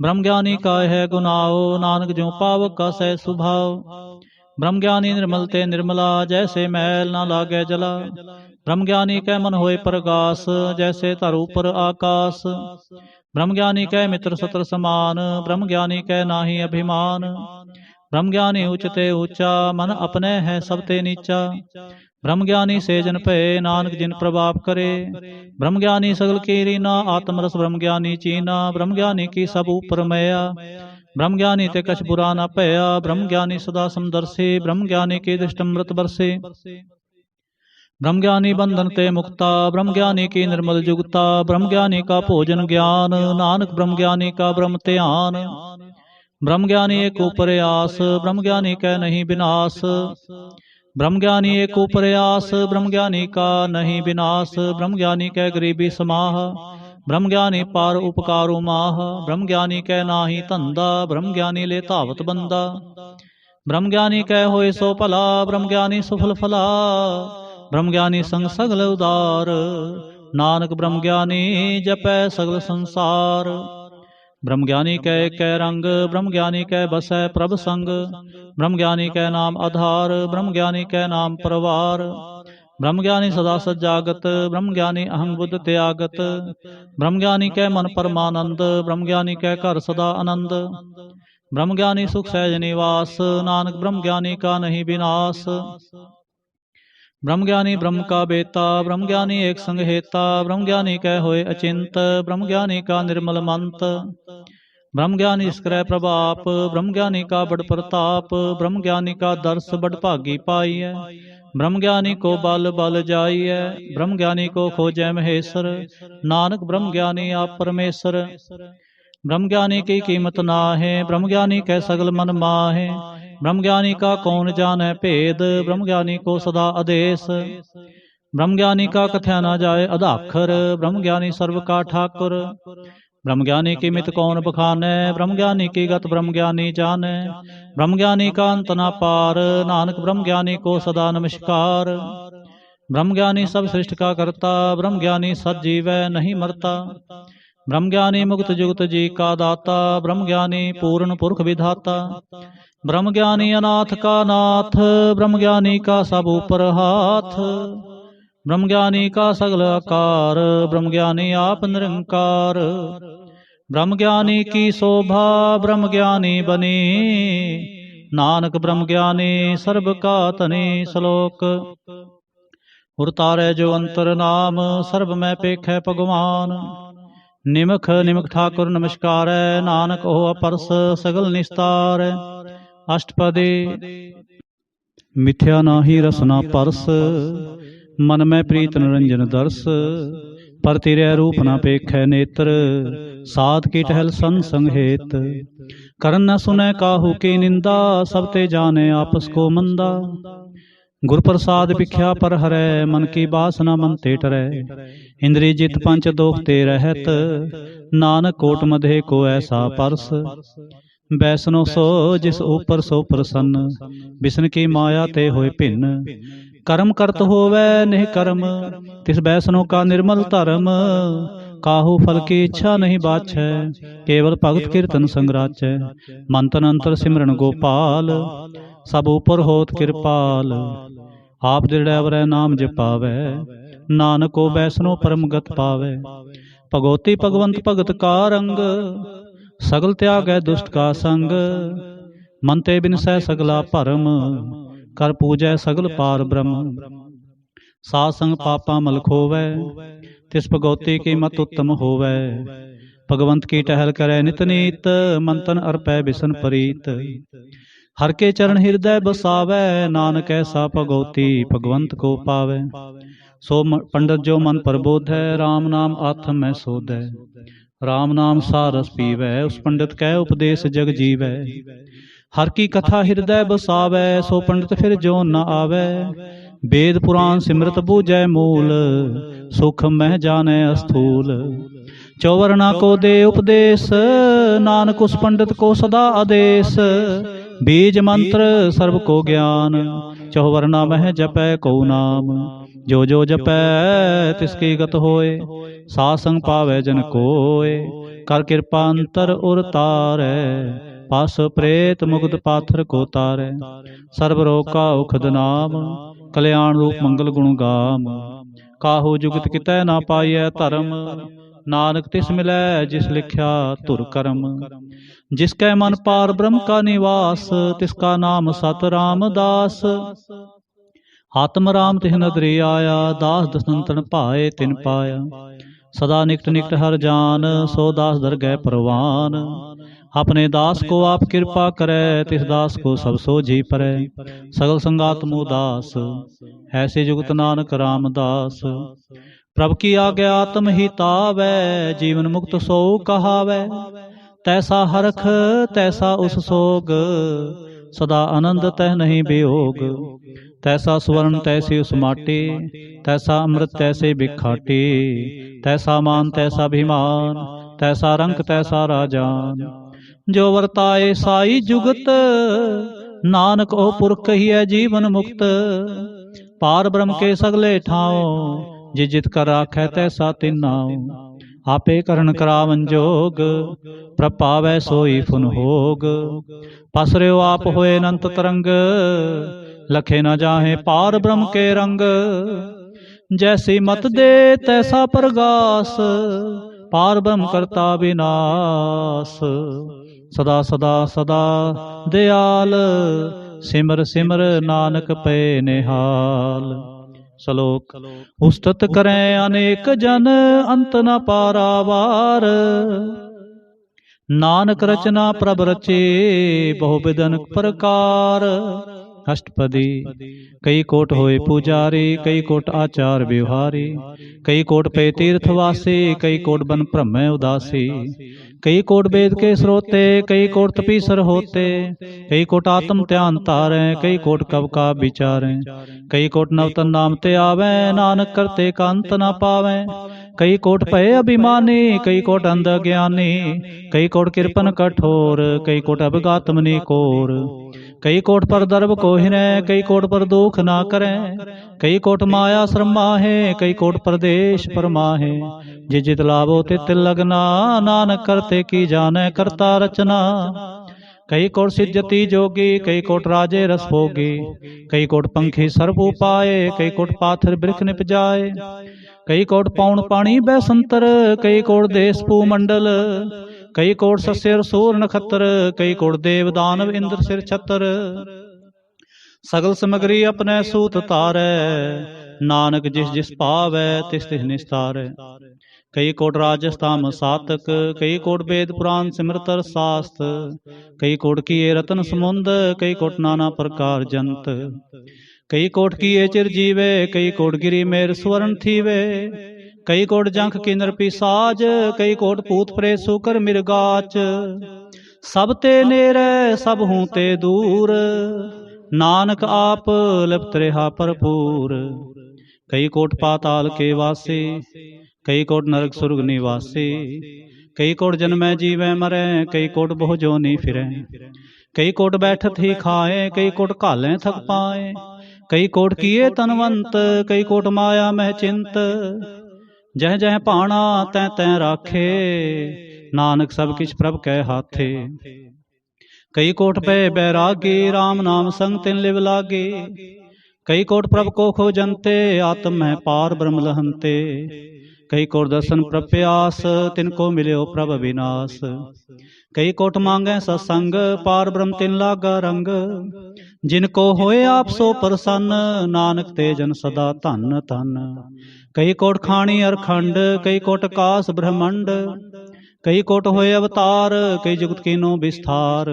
ब्रह्म ज्ञानी का है गुनाओ, नानक ज्यों पावक का सह सुभाव। ब्रह्म ज्ञानी निर्मल ते निर्मला, जैसे मैल ना लागे जला। ब्रह्म ज्ञानी कै मन होए प्रगास, जैसे धर ऊपर आकाश। ब्रह्म ज्ञानी कै मित्र सत्र समान, ब्रह्म ज्ञानी कै नाहि अभिमान। ब्रह्म ज्ञानी उचते ऊंचा, मन अपने है सब ते नीचा। ब्रह्म ज्ञानी से जन भये, नानक जिन प्रभाव करे। ब्रह्म ज्ञानी सगल की रीना, आत्मरस ब्रह्म ज्ञानी चीना। ब्रह्म ज्ञानी की सब ऊपर मया, ब्रह्म ज्ञानी ते कछ बुरा न भया। ब्रह्म ज्ञानी सदा समदर्शी, ब्रह्म ज्ञानी की दृष्टि अमृत बरसे। ब्रह्म ज्ञानी बंधन ते मुक्ता, ब्रह्म ज्ञानी की निर्मल जुगता। ब्रह्म ज्ञानी का भोजन ज्ञान, नानक ब्रह्म ज्ञानी का ब्रह्म ध्यान। ब्रह्म ज्ञानी एक ऊपर आस, ब्रह्म ज्ञानी कै नहीं विनाश। ब्रह्म ज्ञानी एक ऊपर आस, ब्रह्म ज्ञानी का नहीं विनाश। ब्रह्म ज्ञानी कै गरीबी समाह, ब्रह्म ज्ञानी पार उपकारो माह। ब्रह्म ज्ञानी कै नाहि धंधा, ब्रह्म ज्ञानी ले धावत बंदा। ब्रह्म ज्ञानी कै होए सो भला, ब्रह्म ज्ञानी सुफल फला। ब्रह्म ज्ञानी संग सगल उदार, नानक ब्रह्म ज्ञानी जपै सगल संसार। ब्रह्म ज्ञानी कै कै रंग, ब्रह्म ज्ञानी कै बसै प्रभ संग। ब्रह्म ज्ञानी कै नाम आधार, ब्रह्म ज्ञानी कै नाम परवार। ब्रह्म ज्ञानी सदा सजागत, ब्रह्म ज्ञानी अहं बुद्ध त्यागत। ब्रह्म ज्ञानी कै मन परमानंद, ब्रह्म ज्ञानी कै घर सदा आनंद। ब्रह्म ज्ञानी सुख सहज निवास, नानक ब्रह्म ज्ञानी का नहीं विनाश। ब्रह्म ज्ञानी ब्रह्म का बेता, ब्रह्म ज्ञानी एक संग हेता। ब्रह्म ज्ञानी कै होए अचिंत, ब्रह्म ज्ञानी का निर्मल मंत। ब्रह्म ज्ञानी इसक्रय प्रभाप, ब्रह्म ज्ञानी का बड़ प्रताप। ब्रह्म ज्ञानी का दर्श बड़ भागी पाई है, ब्रह्म ज्ञानी को बल बल जाई है। ब्रह्म ज्ञानी को खोजै महेश्वर, नानक ब्रह्म ज्ञानी आप परमेश्वर। ब्रह्म ज्ञानी की कीमत ना है, ब्रह्म ज्ञानी कै सगल मन माहे। ब्रह्म ज्ञानी का कौन जाने भेद, ब्रह्म ज्ञानी को सदा आदेश। ब्रह्म ज्ञानी का कथया ना जाए अधाखर, ब्रह्म ज्ञानी सर्व का ठाकुर। ब्रह्म ज्ञानी की मित कौन बखाने, ब्रह्म ज्ञानी की गत ब्रह्म ज्ञानी जाने। ब्रह्म ज्ञानी का अंत ना पार, नानक ब्रह्म ज्ञानी को सदा नमस्कार। ब्रह्म ज्ञानी सब सृष्टि का करता, ब्रह्म ज्ञानी सद जीवै नहीं मरता। ब्रह्म ज्ञानी मुक्त जुगत जी का दाता, ब्रह्म ज्ञानी पूर्ण पुरख विधाता। ब्रह्म ज्ञानी अनाथ का नाथ, ब्रह्म ज्ञानी का सब ऊपर हाथ। ब्रह्म ज्ञानी का सगल आकार, ब्रह्म ज्ञानी आप निरंकार। ब्रह्म ज्ञानी की शोभा, ब्रह्म ज्ञानी बनी। नानक ब्रह्म ज्ञानी सर्ब का तनी। श्लोक उरतारे जो अंतर नाम, सर्ब में पेखै भगवान। निमख निमख ठाकुर नमस्कार, नानक हो अपरस सगल निस्तार। अष्टपदी मिथ्या नाही रसना परस, मन में प्रीत निरंजन दर्श। पर तिरै रूप न पेखै नेत्र, साध की टहल सन संग हेत। करन न सुनै काहू की निंदा, सब ते जाने आपस को मंदा। गुर प्रसाद भिख्या पर हरै, मन की बासना मन ते टरै। इंद्री जित पंच दोख ते रहत, नानक कोट मधे को ऐसा परस। बैसनो सो जिस ऊपर सो प्रसन्न, बिसन की माया ते होए भिन्न। कर्म करत होवै निह कर्म, तिस बैसनो का निर्मल धर्म। काहू फल की इच्छा नहीं बाछै, केवल भगत कीर्तन संग राचै। मन तन अंतर सिमरन गोपाल, सब ऊपर होत कृपाल। आप दृढ़ नाम जपावै, नानक को बैसनो परम गत पावै। भगवती भगवंत भगत का रंग, सगल त्यागै दुष्ट का संग। मन ते बिनसै सगला भरम, कर पूजै सगल पार ब्रह्म। साध संग पापा मल खोवै, तिस भगवती की मत उत्तम होवै। भगवंत की टहल करै नित नीत, मन तन अर्पै बिसन प्रीत। हर के चरण हृदय बसावै, नानक ऐसा भगवती भगवंत को पावै। सो पंडित जो मन प्रबोधै, राम नाम आत्म में सोधै। राम नाम सारस पीवै, उस पंडित कै उपदेश जग जीवै। हर की कथा हृदय बसावै, सो पंडित फिर जो न आवै। वेद पुराण सिमरत बूझै मूल, सुख मह जाने अस्थूल। चौवर्णा को दे उपदेश, नानक उस पंडित को सदा आदेश। बीज मंत्र सर्व को ज्ञान, चौवर्णा मह जपै को नाम। जो जो जपै तिसकी गत होए, सासंग पावै जन कोय। कर कृपा अंतर उर तारै, पास प्रेत मुग्ध पाथर को तारै। सर्व रोग का उखद नाम, कल्याण रूप मंगल गुण गाम। काहू जुगत कितै ना पाइयै धर्म, नानक तिस मिलै जिस लिख्या धुर करम। जिसकै मन पार ब्रह्म का निवास, तिसका नाम सत रामदास। आत्म राम तिह नदरी आया, दास दसंतन भाए तिन पाया। सदा निकट निकट हर जान, सो दास दर गए परवान। अपने दास को आप कृपा करे, तिस दास को सब सोझी परै। सगल संगात मुदास, ऐसे जुगत नानक रामदास। प्रभु की आज्ञा आत्म ही तावै, जीवन मुक्त सो कहावै। तैसा हरख तैसा उस सोग, सदा आनंद तह नहीं वियोग। तैसा सुवर्ण तैसी उस माटी, तैसा अमृत तैसे बिखाटी। तैसा मान तैसा अभिमान, तैसा रंक तैसा राजान। जो वर्ताए साई जुगत, नानक ओ पुरख ही है जीवन मुक्त। पार ब्रह्म के सगले ठाओ, जित कर राखै तैसा तिन्नाओ। आपे करण करावन जोग, प्रपावै सोई फुन होग। पसर्यो आप होए अनंत तरंग, लखे न जाहे पार ब्रह्म के रंग। जैसी मत दे तैसा प्रगास, पार ब्रह्म करता विनाश। सदा सदा सदा दयाल, सिमर सिमर नानक पे निहाल। श्लोक। उस्तत करें अनेक जन, अंत न पारावार। नानक रचना प्रभ रचे, बहुविधन प्रकार। अष्टपदी। कई कोट होए पुजारी, कई कोट आचार व्यवहारी। कई कोट पे तीर्थवासी, कई कोट बन ब्रह्म उदासी। कई कोट वेद के स्रोते, कई कोट तपीसर होते। कई कोट आत्म ध्यान तारे, कई कोट कब का विचारें। कई कोट नवतन नाम ते आवे, नानक करते का अंत न पावे। कई कोट भय अभिमानी, कई कोट अंध ज्ञानी। कई कोट कृपन कठोर, कई कोट अभिगात्मनि कोर। कई कोट पर दर्भ को हिरै, कई कोट पर दुख ना करें। कई कोट माया श्रम माहे, कई कोट प्रदेश परमाहे। जित जित लाभो तित लगना, नानक करते की जाने करता रचना। कई कोट सिद्धति जोगी, कई कोट राजे रस भोगी। कई कोट पंखी सर्प उपाए, कई कोट पाथर वृक्ष निप जाए। कई कोट पौन पानी बैसंतर, कई कोट देश भूमंडल। कई कोट सस्यर सूर नखत्र, कई कोट देव दानव इंद्र सिर छत्र। सगल समग्री अपने सूत तारै, नानक जिस जिस पावै तिस तिस निस्तारै। कई कोट राजस्थाम सातक, कई कोट वेद पुराण सिमरतर शास्त्र। कई कोट किए रतन समुंद, कई कोट नाना प्रकार जंत। कई कोट किए चिरजीवे, कई कोट गिरी मेर स्वर्ण थीवे। कई कोट जंख किन्नर पिसाज, कई कोट पूत प्रेत सुकर मिर्गाच। सब ते नेरे सब हूँ ते दूर, नानक आप लिप्त रहा भरपूर। कई कोट पाताल के वासी, कई कोट नरक सुर्ग निवासी। कई कोट जन्मै जीवै मरै, कई कोट बहु जोनी फिरै। कई कोट बैठत ही खाए, कई कोट घालें थक पाए। कई कोट किए तनवंत, कई कोट माया मह चिंत। जह जह पाना तै तै राखे, नानक सब किछ प्रभ कै हाथे। कई कोट पे बैरागी, राम नाम संग तिन लिव लागे। कई कोट प्रभ को खोजंते, आत्म में पार ब्रह्म लहंते। कई कोट दर्शन प्रप्यास, तिनको मिल्यो प्रभ विनाश। कई कोट मांगे सत्संग, पार ब्रह्म तिन लागा रंग। जिनको होए आप सो प्रसन्न, नानक ते जन सदा धन धन। कई कोट खाणी अरखंड, कई कोट काश ब्रह्मंड। कई कोट होए अवतार, कई जुगत कीनो विस्तार।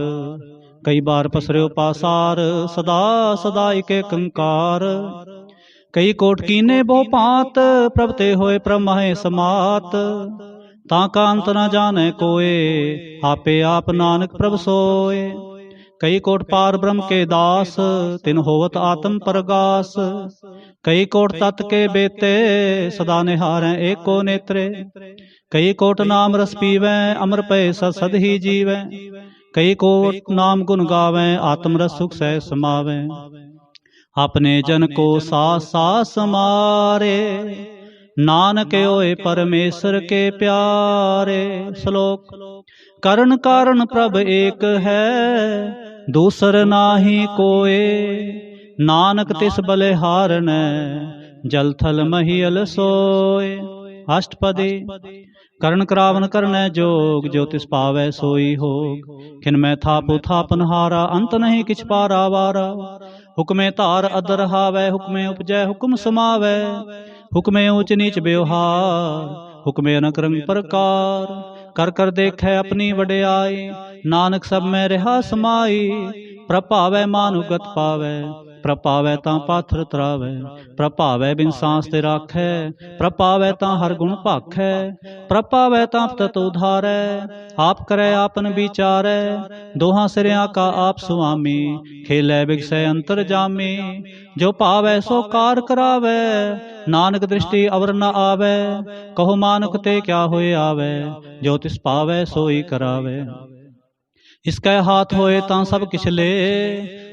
कई बार पसर्यो पासार, सदा सदा एक कंकार। कई कोट कीने बहु पात, प्रभ ते होए प्रमहे समात। ताका अंत न जाने कोय, आपे आप नानक प्रभ सोए। कई कोट पार ब्रह्म के दास, तिन होवत आत्म प्रगास। कई कोट तत् के बेते, सदा निहारें एको नेत्रे। कई कोट नाम रस पीवें, अमर पे सद ही जीवें। कई कोट नाम गुण गावें, आत्मरस सुख सह समावें। अपने जन को सास सास मारे, नानक होए परमेश्वर के प्यारे। श्लोक। करण कारण प्रभ एक है, दूसर नाहि कोय। नानक तिस बलिहारन, जल थल महियल सोय। अष्टपदी। करण करावन करनै जोग, जो तिस पावै सोई होग। खिन मैं थापु थापनहारा, अंत नहीं किछ पारा वारा। हुक्मे धार अदर हावै, हुक्मे उपजै हुक्म समावै। हुक्मे ऊंच नीच व्यवहार, हुक्मे अनक रंग प्रकार। कर कर देखै अपनी वड्याई, नानक सब में रहा समाई। प्रभावै मानुगत पावै, प्रभावै तां पाथर तरावै। प्रभावै बिन सांस ते राखै, प्रभावै तां हर गुण भाखै। प्रभावै तां तत उधारै, आप करै आपन विचारै। दोहां सिरिया का आप सुआमी, खेलै बिगसै अंतर जामी। जो भावै सो कार करावै, नानक दृष्टि अवर न आवै। कहो मानुक ते क्या होए आवै, जो तिस पावै सोई करावै। इसकै हाथ होए तां सब किछ ले,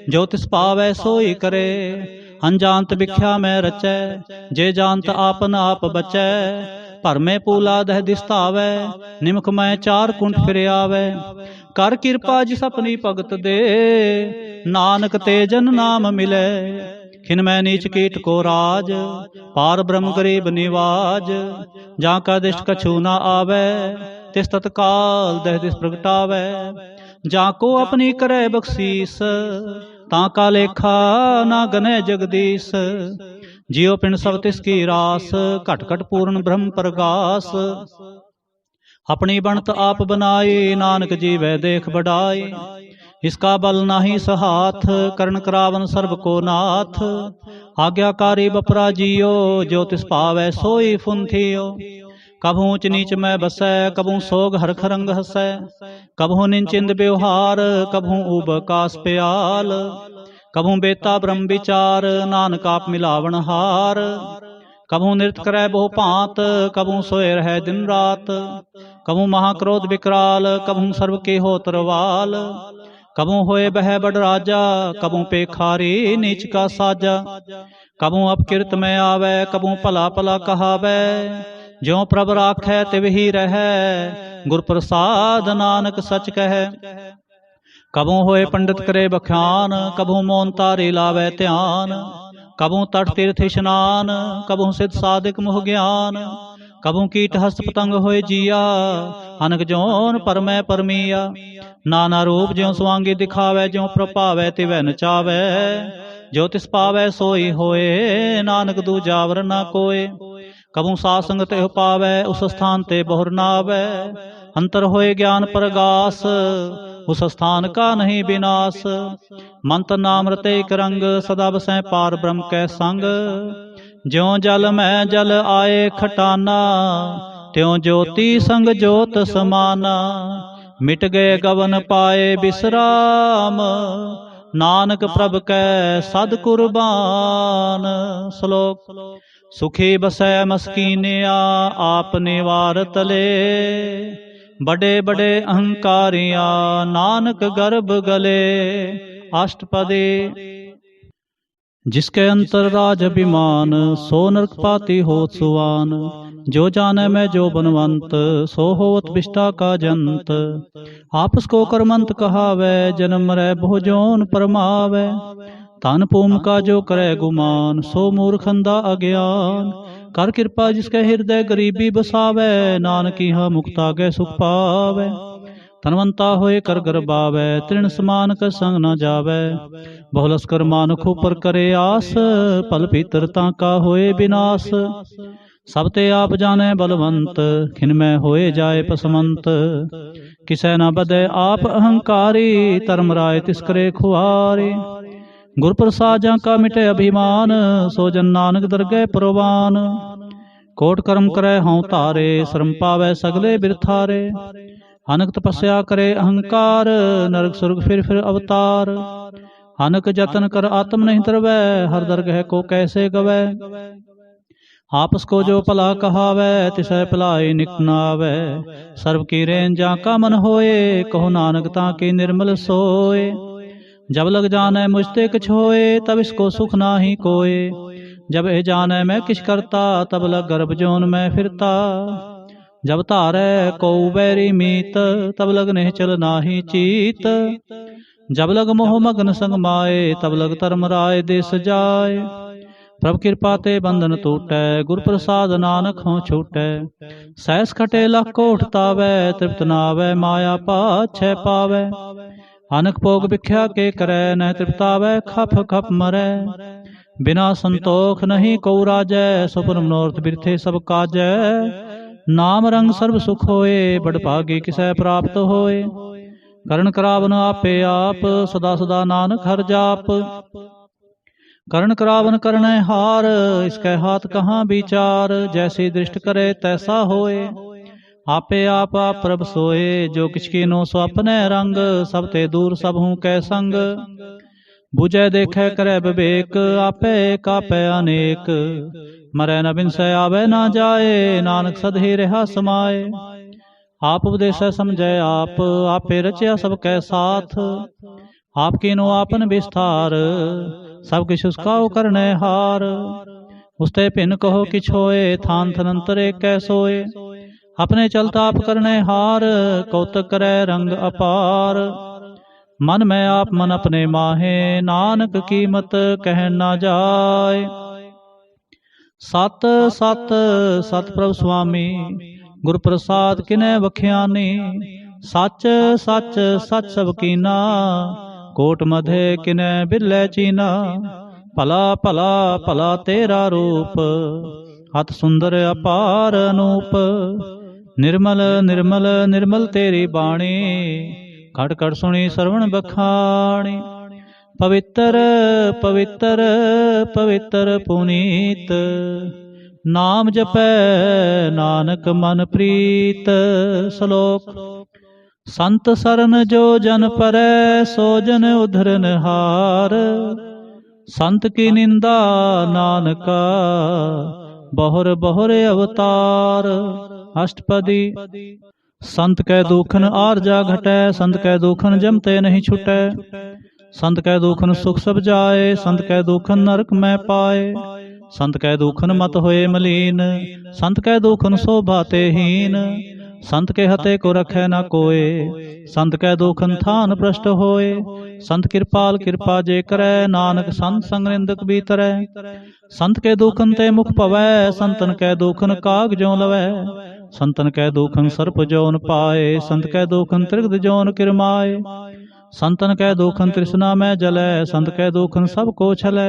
जो तिस पावै सोई करे। अनजानत बिख्या में रचै, जे जानत आपन आप बचै। भर में पूला दह दिसतावै, निमख में चार कुंठ फिर आवै। कर कृपा जिस अपनी भगत दे, नानक ते जन नाम मिलै। खिन मैं नीच कीट को राज, पार ब्रह्म गरीब निवाज। जाका दिष्ट कछु न आवै, तिस तत्काल दह दिस प्रगटावै। जाको अपनी करे बख्शीस, ताका लेखा ना गने जगदीश। जियो पिंड सब तिसकी रास, घट घट पूर्ण ब्रह्म प्रगास। अपनी बनत आप बनाई, नानक जीवै देख बढ़ाई। इसका बल नाही सहाथ, करण करावन सर्ब को नाथ। आज्ञाकारी बपरा जियो, जो तिस पावै सोई फुंथियो। कभू ऊंच नीच में बसै, कभू सोग हरख रंग हसै। कभू निंचिंद व्यवहार, कभू ऊब कास प्याल। कभू बेता ब्रह्म विचार, नानक आप मिलावन हार। कभू नृत्य करै बहु भांत, कभू सोए रहे दिन रात। कभू महाक्रोध विकराल, कभू सर्व के हो तरवाल। कभू होए बह बड़ राजा, कभू पेखारी नीच का साजा। कभू अपकिरत में आवे, कभू भला भला कहावै। ज्यों प्रभ राखै तिवहि रहै, गुर प्रसाद नानक सच कहै। कभू होए पंडित करे बख्यान, कभू मौन तारी लावै ध्यान। कभू तट तीर्थ स्नान, कभू सिद्ध साधिक मुह ज्ञान। कभू कीट हस्त पतंग होए जिया, अनक जोन परमै परमिया। नाना रूप ज्यों सुआंगी दिखावै, ज्यों प्रभावै तिवै नचावै। जो तिस पावै सोई होए, नानक दूजा वर न कोय। कभू सासंग ते पावै, उस स्थान ते बहुर न आवै। अंतर होए ज्ञान प्रगास, उस स्थान का नहीं विनाश। मंत्र नाम रते एक रंग, सदा बसै पार ब्रह्म कै संग। ज्यों जल में जल आए खटाना, त्यों ज्योति संग ज्योत समाना। मिट गए गवन पाए विश्राम, नानक प्रभ कै सद कुर्बान। श्लोक। सुखी बसै मस्कीनिया, आप निवार तले। बड़े बड़े अहंकारिया, नानक गर्भ गले। अष्टपदी। जिसके अंतर राज अभिमान, सो नरक पाती होत सुवान। जो जाने में जो बनवंत, सो होत विष्टा का जंत। आपस को कर्मंत कहावै, जन्म मरै बहु जोन परमावै। तन पूम का जो करे गुमान, सो मूर्ख अंधा अज्ञान। कर कृपा जिसके हृदय गरीबी बसावै, नानक इहाँ मुक्त आगे सुख पावै। धनवंता होए कर गर्बावै, तृण समान कर संग न जावै। बहुलस कर मानुख ऊपर करे आस, फल भीतरता का होए विनाश। सब ते आप जाने बलवंत, खिन में होए जाए पसमंत। किसै न बदे आप अहंकारी, धर्म राय तिस करे खुआरे। गुर प्रसाद जा का मिटे अभिमान, सो जन नानक दरगह प्रवान। कोट कर्म करे हਉ तारे, श्रम पावै सगले बिरथारे। अनक तपस्या करे अहंकार, नरक सुरग फिर अवतार। अनक जतन कर आत्म नहीं तरवै, हर दरगह को कैसे गवै। आपस को जो भला कहावै तिसै भलाई निक न आवै। सर्व की रेन जा का मन होए, कहो नानक ताके निर्मल सोए। जब लग जानै मुझते किछ होए, तब इसको सुख नाही कोए। जब ए जानै मैं किछ करता, तब लग गर्भ जोन में फिरता। जब तारै को बैरी मीत, तब लग निश्चल नाही चीत। जब लग मोह मगन संग माए, तब लग धर्म राय देश जाय। प्रभु कृपा ते बंधन टूटै, गुर प्रसाद नानक हों छूटै। सहस खटे लख कोट तावै, तृप्त नावै माया पाछै पावै। अनक भोग भिख्या के करै, न तृप्तावै खप खप मरै। बिना संतोख नहीं को राजै, सुपर मनोरथ बिरथे सब काजै। नाम रंग सर्व सुख होए, बड़ भागी किसै प्राप्त होए। करण करावन आपे आप, सदा सदा नानक हर जाप। करण करावन करनै हार, इसकै हाथ कहाँ विचार। जैसी दृष्ट करे तैसा होए, आपे आप प्रभ सोए। जो किछ कीनो सो अपने रंग, सब ते दूर सब हूँ कै संग। बुझै देखै करै विवेक, आपे एक आपे अनेक। मरै न बिनसै आवे न जाए, नानक सद ही रहा समाए। आप उपदेसै समझै आप, आपे रचया सब कै साथ। आप कीनो आपन विस्तार, सब किछ उसका करने हार। उसते भिन्न कहो किछ होए, थान थनंतर एक सोए। अपने चलता आप करने हार, कौतक करे रंग अपार। मन में आप मन अपने माहे, नानक कीमत कह न जाए। सत सत सत प्रभु स्वामी, गुर प्रसाद किने वख्यानी। सच सच सच सब कीना, कोट मधे किने बिरलै चीना। भला भला भला तेरा रूप, अत सुंदर अपार अनूप। निर्मल निर्मल निर्मल तेरी बाणी, घट घट सुनी श्रवण बखाणी। पवित्र पवित्र पवित्र पुनीत, नाम जपै नानक मन प्रीत। श्लोक। संत सरन जो जन परै, सो जन उधरन हार। संत की निंदा नानका, बहुर बहुर अवतार। अष्टपदी। संत कै दुखन आरजा घटै, संत कै दुखन जमते नहीं छुटै। संत कै दुखन सुख सब जाए, संत कै दुखन नरक में पाए। संत कै दुखन मत होए मलीन, संत कै दुखन शोभा ते हीन। संत के हते को रखै न कोय, संत कै दुखन थान भ्रष्ट होए। संत कृपाल कृपा जे करै, नानक संत संग निंदक भीतरै। संत के दुखन ते मुख पवै, संतन कै दुखन काग जो लवै। संतन कै दुखन सर्प जौन पाए, संत कै दुखन त्रिगद जौन किरमाए। संतन कै दुखन तृष्णा में जलै, संत कै दुखन सब को छलै।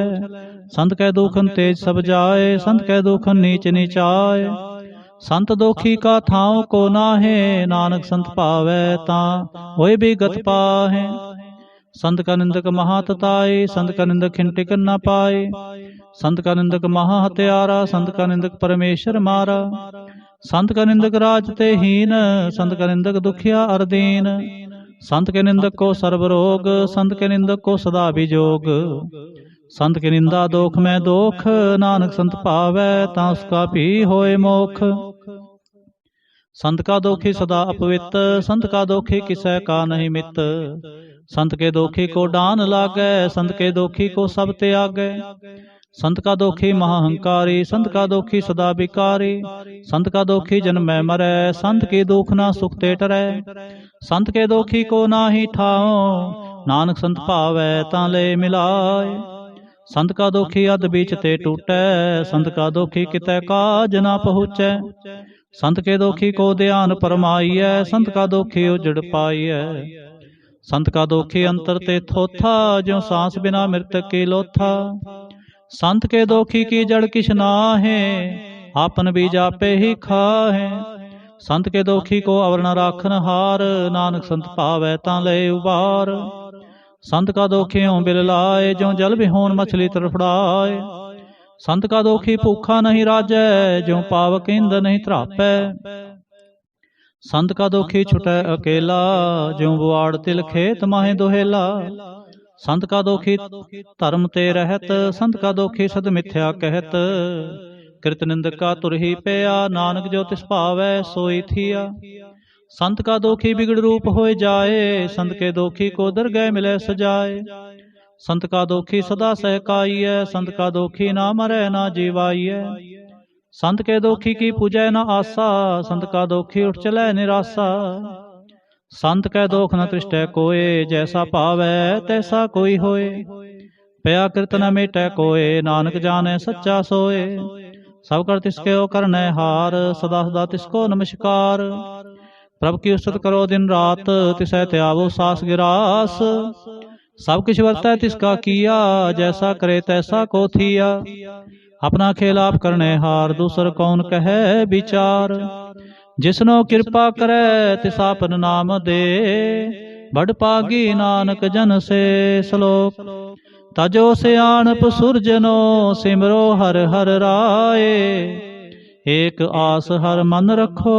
संत कै दुखन तेज सब जाए, संत कै दुखन नीच नीचाए। संत दोखी का थाव को नाहे, नानक संत पावै तां होए भी गत पाहे। संत का निंदक महातताई, संत का निंदक खिंटिक न पाए। संत का निंदक महा हत्यारा, संत का निंदक परमेश्वर मारा। संत का निंदक राज ते हीन, संत का निंदक दुखिया अरदीन। संत के निंदक को सर्वरोग, संत के निंदक को सदा विजोग। संत की निंदा दोख में दोख, नानक संत पावै तां उसका भी होए मोख। संत का दोखी सदा अपवित्र, संत का दोखी किसै का नहीं मित। संत के दोखी को डान लागै, संत के दोखी को सब त्यागै। संत का दोखी महाहंकारी, संत का दोखी सदा विकारी। संत का दोखी जन्म में मरै, संत की दुख ना सुख ते टरै। संत के दोखी को नाही ठाओ, नानक संत पावै तां ले मिलाए। संत का दोखी अध बीच ते टूटै, संत का दोखी कितै काज ना पहुँचै। संत के दोखी को ध्यान परमाइयै, संत का दोखी उजड़ पाइयै। संत का दोखी अंतर ते थोथा, ज्यों सांस बिना मृतक की लोथा। संत के दोखी की जड़ किछ नाहे, आपन बीज आपे ही खाहे। संत के दोखी को अवर्ण राखन हार, नानक संत पावै तां ले उबार। संत का दोखियों बिल लाए, ज्यों जल बिहोन मछली तड़फड़ाए। संत का दोखी भूखा नहीं राजै, ज्यों पावक इंद नहीं त्रापै। संत का दोखी छुटै अकेला, ज्यों बुआड़ तिल खेत माहे दोहेला। संत का दोखी धर्म ते रहत, संत का दोखी सद मिथ्या कहत। कृत निंदका तुरही पेया, नानक जो तिस भावै सोई थिया। संत का दोखी बिगड़ रूप होए जाए, संत के दोखी को दरगह मिले सजाए। संत का दोखी सदा सहकाइय, संत का दोखी ना मरै ना जीवाइय। संत के दोखी की पूजै न आसा, संत का दोखी उठ चलै निरासा। संत कै दोख न त्रिष्टै कोय, जैसा भावै तैसा कोई होए। पया कृत न मेटै कोय, नानक जाने सच्चा सोए। सब कर तिसके ओ करनै हार, सदा सदा तिसको नमस्कार। प्रभु की उस्तत करो दिन रात, तिसै त्यावो सास गिरास। सब किछ वर्तै तिसका किया, जैसा करे तैसा को थिया। अपना खेल आप करने हार, दूसर कौन कहे विचार। जिसनो कृपा करे तिस आपन नाम दे, बड़ पागी नानक जन से सलोक। तजो सियाणप सुरजनो, सिमरो हर हर राय। एक आस हर मन रखो,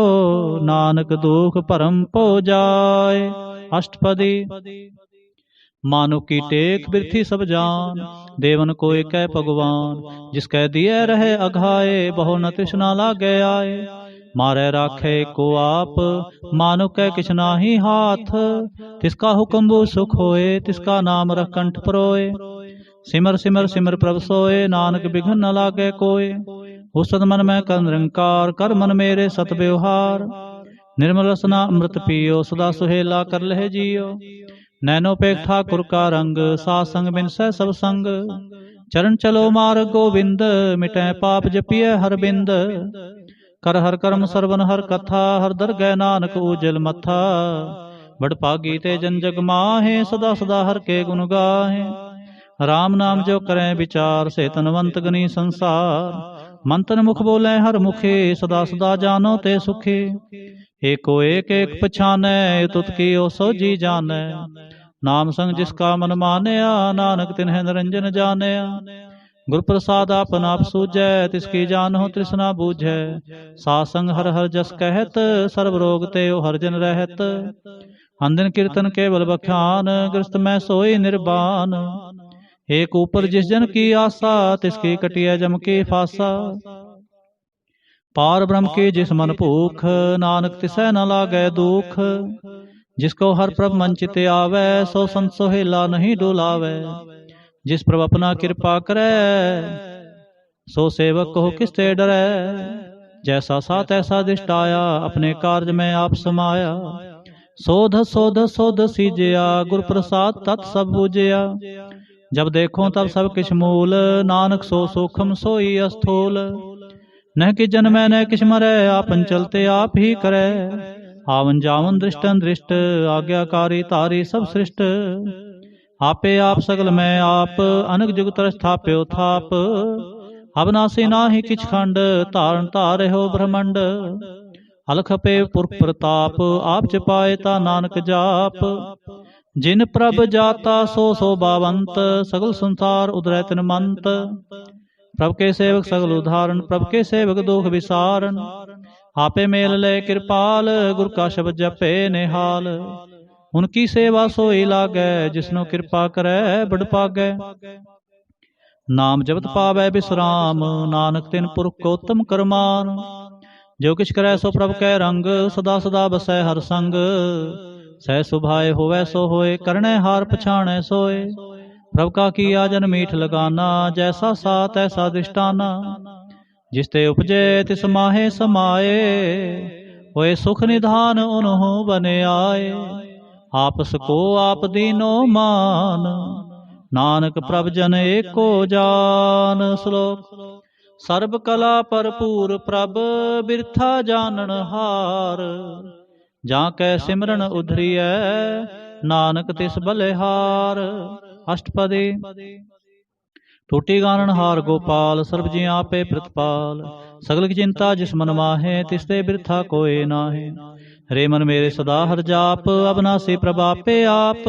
नानक दुख भरम पो जाए। अष्टपदी। मानो की टेक बिरथी सब जान, देवन को एक भगवान। जिसकै दिए रहे अघाए, बहु न तृष्णा लागे आए। मारे राखे को आप, मानो कै किछ नाही हाथ। तिसका हुक्म वो सुख होए, तिसका नाम रख कंठ परोए। सिमर सिमर सिमर प्रभ सोए, नानक बिघन न लागे कोय। हुसद मन में कर निरंकार, कर मन मेरे सत व्यवहार। निर्मल रसना अमृत पियो, सदा सुहेला कर लहे जियो। नैनो पेख ठाकुर का रंग, साथ संग बिन सह सब संग। चरण चलो मार्ग गोविंद, मिटै पाप जपिय हर बिंद। कर हर कर्म सरवन हर कथा, हर दरगह नानक उजल मथा। बड़ भागी ते जन जग माहे, सदा सदा हर के गुण गाहे। राम नाम जो करें विचार, से तनवंत गनी संसार। मंतन मुख बोले हर मुखे, सदा सदा जानो ते सुखे। एको एक एक पछानै, तुत की ओ सो जी जानै। नाम संग जिसका मन मानया, नानक तिन्ह निरंजन जानया। गुर प्रसाद आपन आप सूझै, तिसकी जानहो तृष्णा बूझै। सासंग हर हर जस कहत, सर्व रोग ते ओ हर जन रहत। अंदिन कीर्तन केवल बख्यान, ग्रस्त में सोई निर्बान। एक ऊपर जिस जन की आशा, तिसकी कटिय जम की फासा। पार ब्रह्म की जिस मन भूख, नानक तिसै न लागै दुख। जिसको हर प्रभ मन चित आवे, सो संत सोहेला नहीं डोलावे। जिस प्रभ अपना कृपा करे, सो सेवक को किससे डरे। जैसा सा तैसा दिष्ट आया, अपने कार्य में आप समाया। सोध सोध सोध सीजया, गुर प्रसाद तत् सब बूझया। जब देखो तब सब किछ मूल, नानक सो सूखम सोई अस्थूल। न कि जन्म न किछ मरै, आपन चलते आप ही करे। आवन जावन दृष्टन दृष्ट, आज्ञाकारी तारी सब सृष्ट। आपे आप सगल में आप, अनक जुग तर स्थाप्यो थाप। अविनाशी नाहि किछ खंड, तारण तारे हो ब्रह्मंड। अलख पे पुरख प्रताप, आप जपाए ता नानक जाप। जिन प्रभ जाता सो सो बावंत, सगल संसार उदरै तिन मंत। प्रभ के सेवक सगल उदाहरण, प्रभ के सेवक दुख विसारण। आपे मेल ले कृपाल, गुर का शब्द जपे निहाल। उनकी सेवा सोई लागै, जिसनो कृपा करे बड़ पागै। नाम जपत पावै विश्राम, नानक तिन पुरख को उत्तम करमान। जो किछ करे सो प्रभ कै रंग, सदा सदा बसै हर संग। सह सुभाए होवै सो होए, करणे हार पछाणै सोए। प्रभ का किया जन मीठ लगाना, जैसा सा तैसा दृष्टाना। जिसते उपजे तिस माहे समाए, होए सुख निधान उन्हों बने आए। आपस को आप दीनो मान, नानक प्रभ जन एको जान। श्लोक। सर्ब कला भरपूर प्रभ, बिरथा जानन हार। जाकै सिमरन उधरियै, नानक तिस बलिहार। अष्टपदी। टूटी गानन हार गोपाल, सर्ब जी आपे प्रतिपाल। सगल की चिंता जिस मन माहे, तिसते बिरथा कोय नाहे। रे मन मेरे सदा हर जाप, अविनाशी प्रभ आपे आप।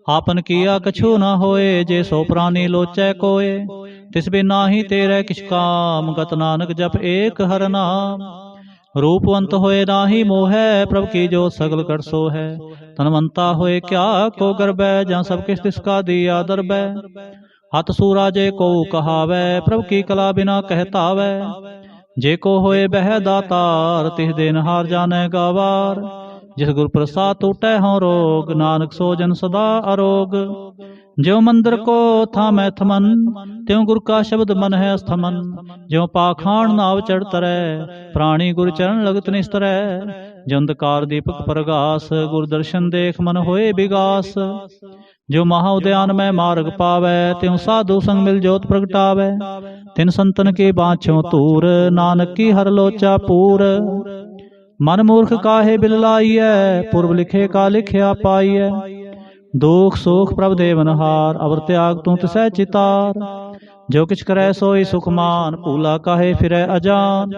आपन किया कछु न होए, जे सो प्राणी लोचै कोय। तिस बिन नाहि तेरे किछ काम, गत नानक जप एक हर नाम। रूपवंत होए नाहि मोहै, प्रभ की जोत सगल कर सो है। तनवंता होए क्या को गर्बै, जहाँ सब किस तिसका दिया दरबै। हत सूरा जे को कहावै, प्रभु की कला बिना कहतावै। जे को होए बह दातार, तिस दिन हार जाने गवार। जिस गुर प्रसाद टूटै हों रोग, नानक सो जन सदा अरोग। ज्यों मंदिर को थामै थमन, त्यों गुर का शब्द मन है स्थमन। ज्यों पाखाण नाव चढ़ तरੈ, प्राणी गुर चरण लगत निस्तरै। ज्यों अंधकार दीपक प्रगास, गुर दर्शन देख मन होए विगास। जो महा उद्यान में मार्ग पावै, त्यों साधु संग मिल जोत प्रगटावै। तिन संतन की बाँछों तूर, नानक की हर लोचा पूर। मन मूर्ख काहे बिल लाइयै, पूर्व लिखे का लिखिया पाइयै। दुख सुख प्रभ देवनहार, अवर त्याग तू तिसै चितार। जो किछ करै सोई सुखमान, भूला काहे फिरै अजान।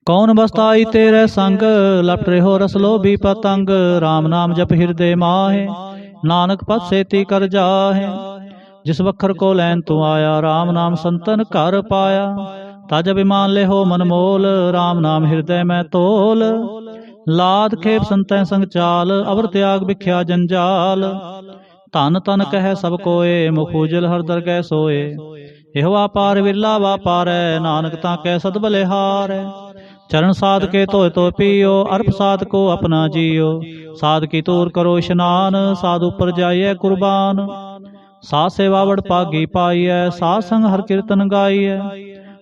कौन बसताई तेरे संग, लपट रहो रस लोभी पतंग। राम नाम जप हृदय माहे, नानक पद सेती कर जाहे। जिस वखर को लैन तू आया, राम नाम संतन कर पाया। तज अभिमान ले हो मन मोल, राम नाम हृदय में तोल। लाद खेप संतै संग चाल, अवर त्याग बिख्या जंजाल। धन तन कह सब कोय, मुख उजल हर दरगह सोए। एहो व्यापार विरला व्यापारै, नानक ताकै सद बलिहारै। चरण साध के धोए तो पियो, अर्प साध को अपना जियो। साध की तूर करो स्नान, साध ऊपर जाइए कुर्बान। साध सेवा बड़ पागी पाइयै, साध संग हर कीर्तन गाइयै।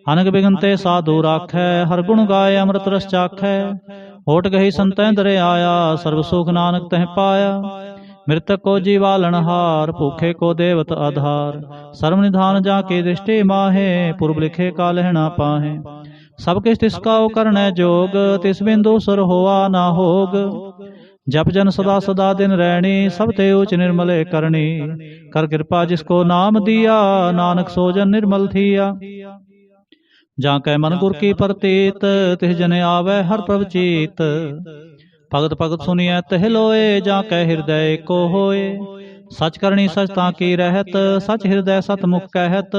अनग बिगनते साधु राखै, हर गुण गाय अमृत रस चाखै। होट गही संतै दरे आया, सर्व सुख नानक तह पाया। मृतक को जीवालन हार, भूखे को देवत आधार। सर्व निधान जाके दृष्टि माहे, पूर्व लिखे का लहना पाहे। सब किस तिसका करने जोग, तिस बिंदु सुर होआ ना होग। जप जन सदा सदा दिन रैणी, सब ते उच निर्मले करणी। कर कृपा जिसको नाम दिया, नानक सो जन निर्मल थिया। जाकै मन गुर की प्रतीत, तिस जने आवे हर प्रभ चीत। भगत भगत सुनिए तह लोए, जाकै हृदय को होए। सच करनी सच ताकी रहत, सच हृदय सत मुख कहत।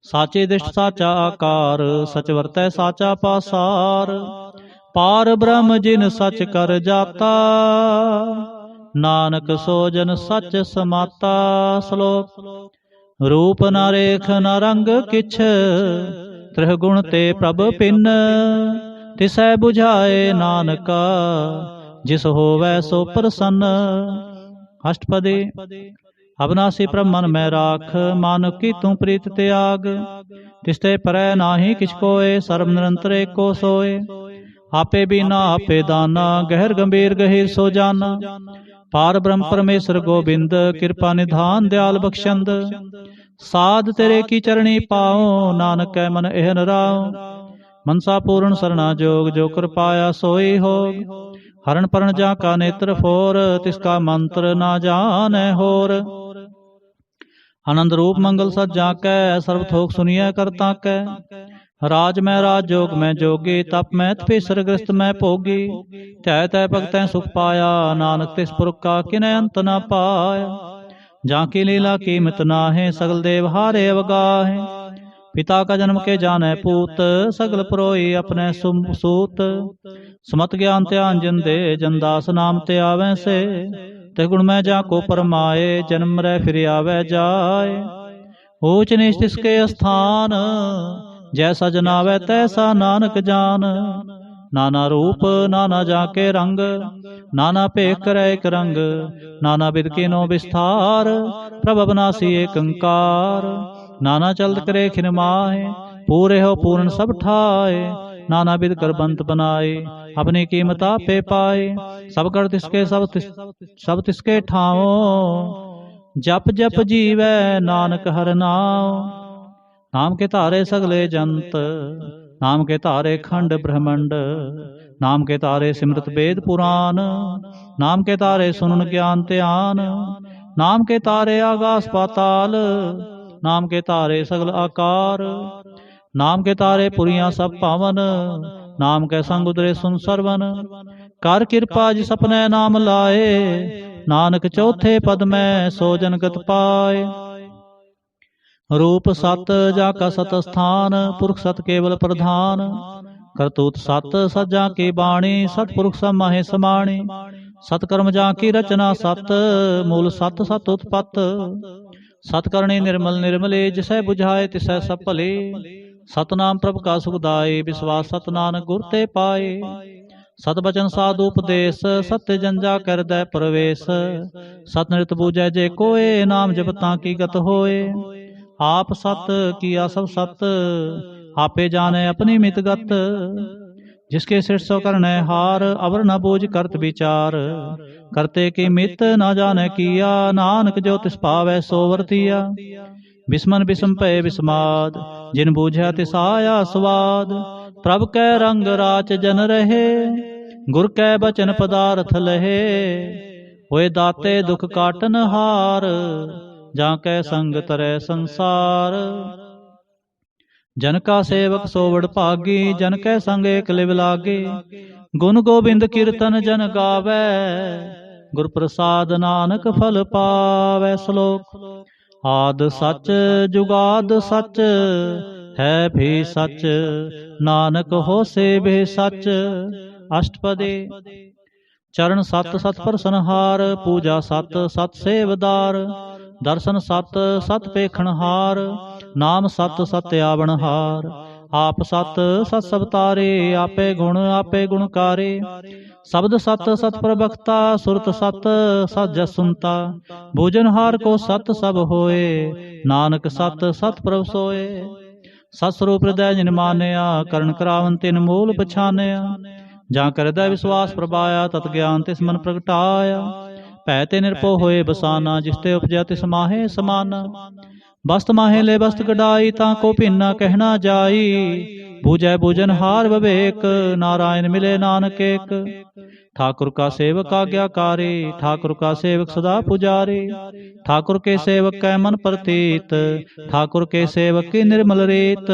साचे दृष्ट साचा आकार, सच वर्तै साचा पासार। पार ब्रह्म जिन सच कर जाता, नानक सो जन सच समाता। श्लोक। रूप न रेख न रंग किछ, त्रिगुण ते प्रभ पिन। तिसै बुझाए नानका, जिस होवै सो प्रसन्न। अष्टपदी। अविनाशी प्रभ मन में राख, मानुक की तू प्रीत त्याग। तिसते परै नाहि किछ कोय, सर्व निरंतर एको सोए। आपे बीना आपे दाना, गहर गंभीर गहीर सो जाना। पार ब्रह्म परमेश्वर गोबिंद, कृपा निधान दयाल बख्शंद। साध तेरे की चरणी पाओ, नानक कै मन एहन राओ। मनसा पूर्ण सरना जोग, जो कर पाया सोई होग। हरण परण जा का नेत्र फोर, तिसका मंत्र ना जाने होर। आनंद रूप मंगल सज्जा कै, सर्व थोक सुनिए करता कै। राज में राज, जोग में जोगी, तप में तपीसर, ग्रस्त में भोगी। त्याय तय भगतै सुख पाया, नानक तिस पुरख का किनै अंत न पाया। जाकी लीला कीमत नाहे, सगल देव हारे अवगाहे। पिता का जन्म के जाने पूत, सगल पुरोई अपने सूत। समत ज्ञान त्यान जन दे, जन दास नाम ते आवे से। ते गुण में जाको परमाए, जन्म रै फिर आवे जाए। ऊच नीच तिसके स्थान, जैसा जनावे तैसा नानक जान। नाना रूप नाना जाके रंग, नाना भेख करे एक रंग। नाना विध कीनो विस्तार, प्रभ अविनाशी एक अंकार। नाना चलत करे खिन माहे, पूरे हो पूर्ण सब ठाए। नाना विध कर बंत बनाए, अपनी कीमत आपे पाए। सब कर तिसके सब तिसके ठाओ, जप जप जीवै नानक हर नाम। नाम के तारे सगले जंत, नाम के तारे खंड ब्रह्मंड। नाम के तारे सिमरत वेद पुराण, नाम के तारे सुनन ज्ञान ध्यान। नाम के तारे आकाश पाताल, नाम के तारे सगल आकार। नाम के तारे पुरियां सब पावन, नाम के संग उदरे सुन सरवन। कर कृपा जिस अपने नाम लाए, नानक चौथे पद में सो जनगत पाए। रूप सत जाका सत स्थान, पुरख सत केवल प्रधान। करतूत सत सज्जा की बाणी, सतपुरुष सब माहे समाणी। सतकर्म जा की रचना सत, मूल सत सत उत्पत। सतकरणी निर्मल निर्मले जिसै बुझाए तिसै सब भले। सतनाम प्रभ का सुखदाई विश्वास सत नानक गुर ते पाए। सत बचन साधु उपदेश सत्य जंजा कर दै प्रवेश। सत नृत बूझै जे कोय नाम जपतां की गत होए। आप सत किया सब सत आपे जाने अपनी मित गत। जिसके सिर सो करने हार अवर न बूझ करत विचार। करते की मित न जाने किया नानक जो तिस पावै सो वर्तिया। बिस्मन बिस्म पे बिस्माद जिन बूझा तिस आया स्वाद। प्रभ कै रंग राच जन रहे गुर कै बचन पदार्थ लहे। होए दाते दुख काटन हार जा कै संग तरै संसार। जन का सेवक सोवड़ भागी जन कै संग एक लिव लागे। गुण गोबिंद कीर्तन जन गावै गुर प्रसाद नानक फल पावै। श्लोक आद सच जुगाद सच है भी सच नानक होसे भी सच। अष्टपदी चरण सत सत प्रसनहार पूजा सत सत सेवदार। दर्शन सत सत पेखणहार नाम सत सत आवणहार। आप सत सत सबतारे आपे गुणकारे। शब्द सत सत प्रवक्ता सुरत सत सत जस सुनता। भोजनहार को सत सब होए नानक सत सत प्रभ सोए। सत स्वरूप हृदय जिन मानया करण करावन तिन मूल पछानया। ਜਾਂ ਕਰਦਾ ਵਿਸ਼ਵਾਸ ਪ੍ਰਭਾਇਆ ਤਤ ਗਿਆਨ ਤਿਸ ਮਨ ਪ੍ਰਗਟਾਇਆ। ਭੈ ਤੇ ਨਿਰਭਉ ਹੋਏ ਬਸਾਨਾ ਜਿਸ ਤੇ ਉਪਜਿਆ ਤਿਸ ਮਾਹੇ ਸਮਾਨਾ। ਬਸਤ ਮਾਹੇ ਲੈ ਬਸਤ ਕਢਾਈ ਤਾਂ ਕੋ ਭਿੰਨਾ ਕਹਿਣਾ ਜਾਈ। ਬੂਝੈ ਬੂਝਨਹਾਰ ਵਿਵੇਕ नारायण मिले नानक एक। ठाकुर का सेवक आज्ञाकारी ठाकुर का सेवक सदा पुजारी। ठाकुर के सेवक कै मन प्रतीत ठाकुर के सेवक की निर्मल रीत।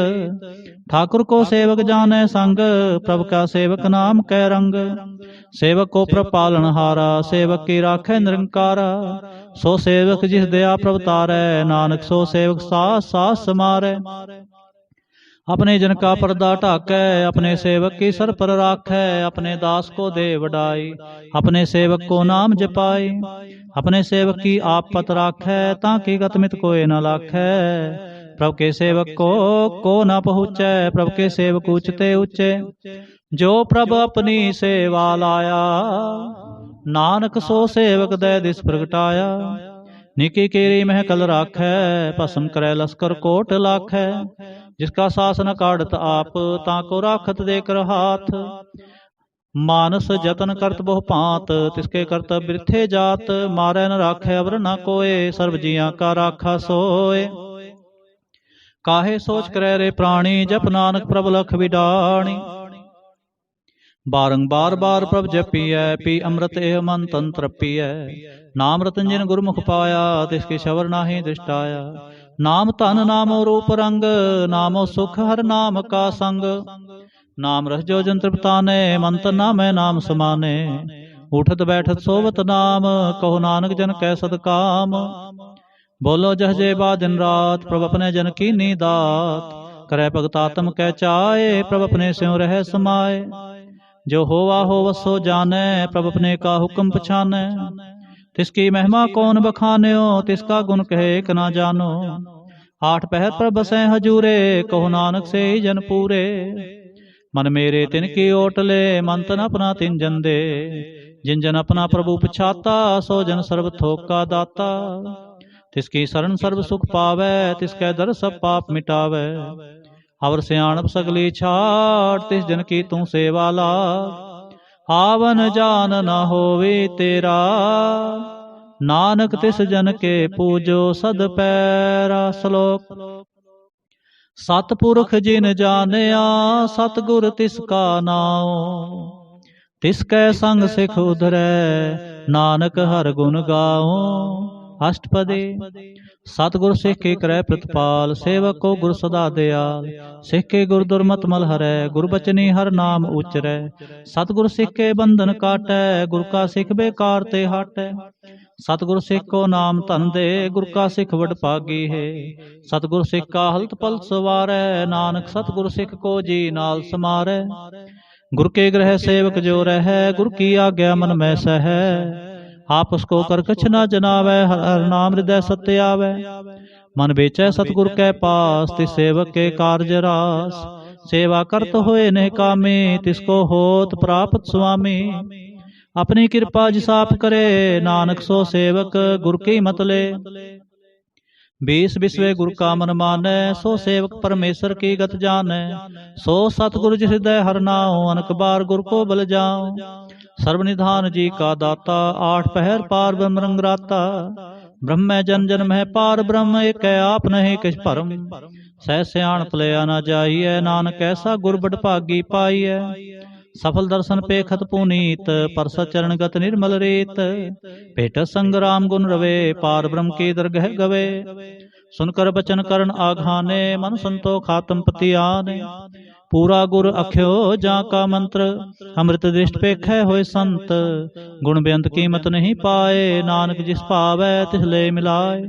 ठाकुर को सेवक जाने संग प्रभु का सेवक नाम कै रंग। सेवक को प्रभ पालनहारा सेवक की राखै निरंकारा। सो सेवक जिस दया प्रभ तारै नानक सो सेवक सास सास समारै। अपने जन का पर्दा ढाकै अपने सेवक की सर पर राखै। अपने दास को दे वडाई अपने सेवक को नाम जपाई। अपने सेवक की आप पत राखै ताकि गतमित कोई न लाखै। प्रभु के सेवक को न पहुँचै प्रभु के सेवक ऊंचते ऊंचे। जो प्रभु अपनी सेवा लाया नानक सो सेवक दे दिस प्रगटाया। निकी केरी महकल राखै भस्म करै लश्कर कोट लाखै। जिसका शासन काढ़त आप ताको राखत देकर हाथ। मानस जतन करत बहु भांत तिसके करतब बिरथे जात। मारै न राखै अवर न कोय सर्व जियां का राखा सोय। काहे सोच करे रे प्राणी जप नानक प्रभ लख बिडाणी। बारंबार बार प्रभ जपियै पी अमृत एह मन तन तृपियै। नाम रतन जिन गुरमुख पाया तिसके शवर नाहि दृष्टाया। नाम धन नामो रूप रंग नामो सुख हर नाम का संग। नाम रस जो जन तृप्ताने मंत नामै नाम समाने। उठत बैठत सोवत नाम कहो नानक जन कै सद काम। बोलो जह जे बा दिन रात प्रभ अपने जन की नीदात। करै भगत आत्म कै चाए प्रभ अपने स्यों रह समाए। जो होवा हो वसो जानै प्रभ अपने का हुक्म पछानै। तिसकी महिमा कौन बखान्यो तिसका गुण कहे एक ना जानो। आठ पहर पर बसें हजूरे कहो नानक से ही जन पूरे। मन मेरे तिन की ओट ले मन तन अपना तिन जन दे। जिन जन अपना प्रभु पछाता सो जन सर्व थोक का दाता। तिसकी शरण सर्व सुख पावै तिसकै दर सब पाप मिटावै। अवर सियाणप सगली छाड़ तिस जन की तू सेवा लाग। आवन जान न होवे तेरा नानक तिस जन के पूजो सद पैरा। श्लोक सतपुरख जिन जानिया सतगुर तिसका नाम। तिसकै संग सिख उधरै नानक हर गुण गाओ। अष्टपदी सतगुर सिख के करै प्रतिपाल सेवक को गुर सदा दयाल। सिख के गुर दुर्मत मल हरै गुर बचनी हर नाम उचरै। सतगुर सिख के बंधन काटै गुर का सिख बेकार ते हटै। सतगुर सिख को नाम धन दे गुर का सिख वड भागी है। सतगुर सिख का हलत पल सवारै नानक सतगुर सिख को जी नाल समारै। गुर के ग्रह सेवक जो रहै गुर की आज्ञा मन में सहै। आप उसको कर कछ न जनावै, हर हर नाम हृदय सत्य आवै। मन बेचै सतगुर कै पास, तिस सेवक के कारज रास। सेवा करत होए ने कामे, तिसको होत प्राप्त स्वामी। अपनी कृपा जिसाप करे, नानक सो सेवक गुर की मत ले। बीस बिस्वे गुरु का मन मानै, सो सेवक परमेश्वर की गत जानै। सो सतगुरु जिस हृदय हर नाउ, अनक बार गुरु को बल जाऊं। सर्वनिधान जी का दाता, आठ पहर पार ब्रह्म रंग राता। ब्रह्म जन जन में पार ब्रह्म, एक आप नहीं किस परम। सह सियाण पलया न जाइए, नानक ऐसा गुर बड़ भागी पाइए। सफल दर्शन पेखत पुनीत, परस चरण गत निर्मल रीत। भेट संग राम गुण रवे, पार ब्रह्म की दरगह गवे। सुनकर बचन करण आघाने, मन संतोख आत्म पति आने। पूरा गुर अख्यो जा का मंत्र, अमृत दृष्ट पेखै होय संत। गुण बेअंत कीमत नहीं पाए, नानक जिस पावै तिस ले मिलाए।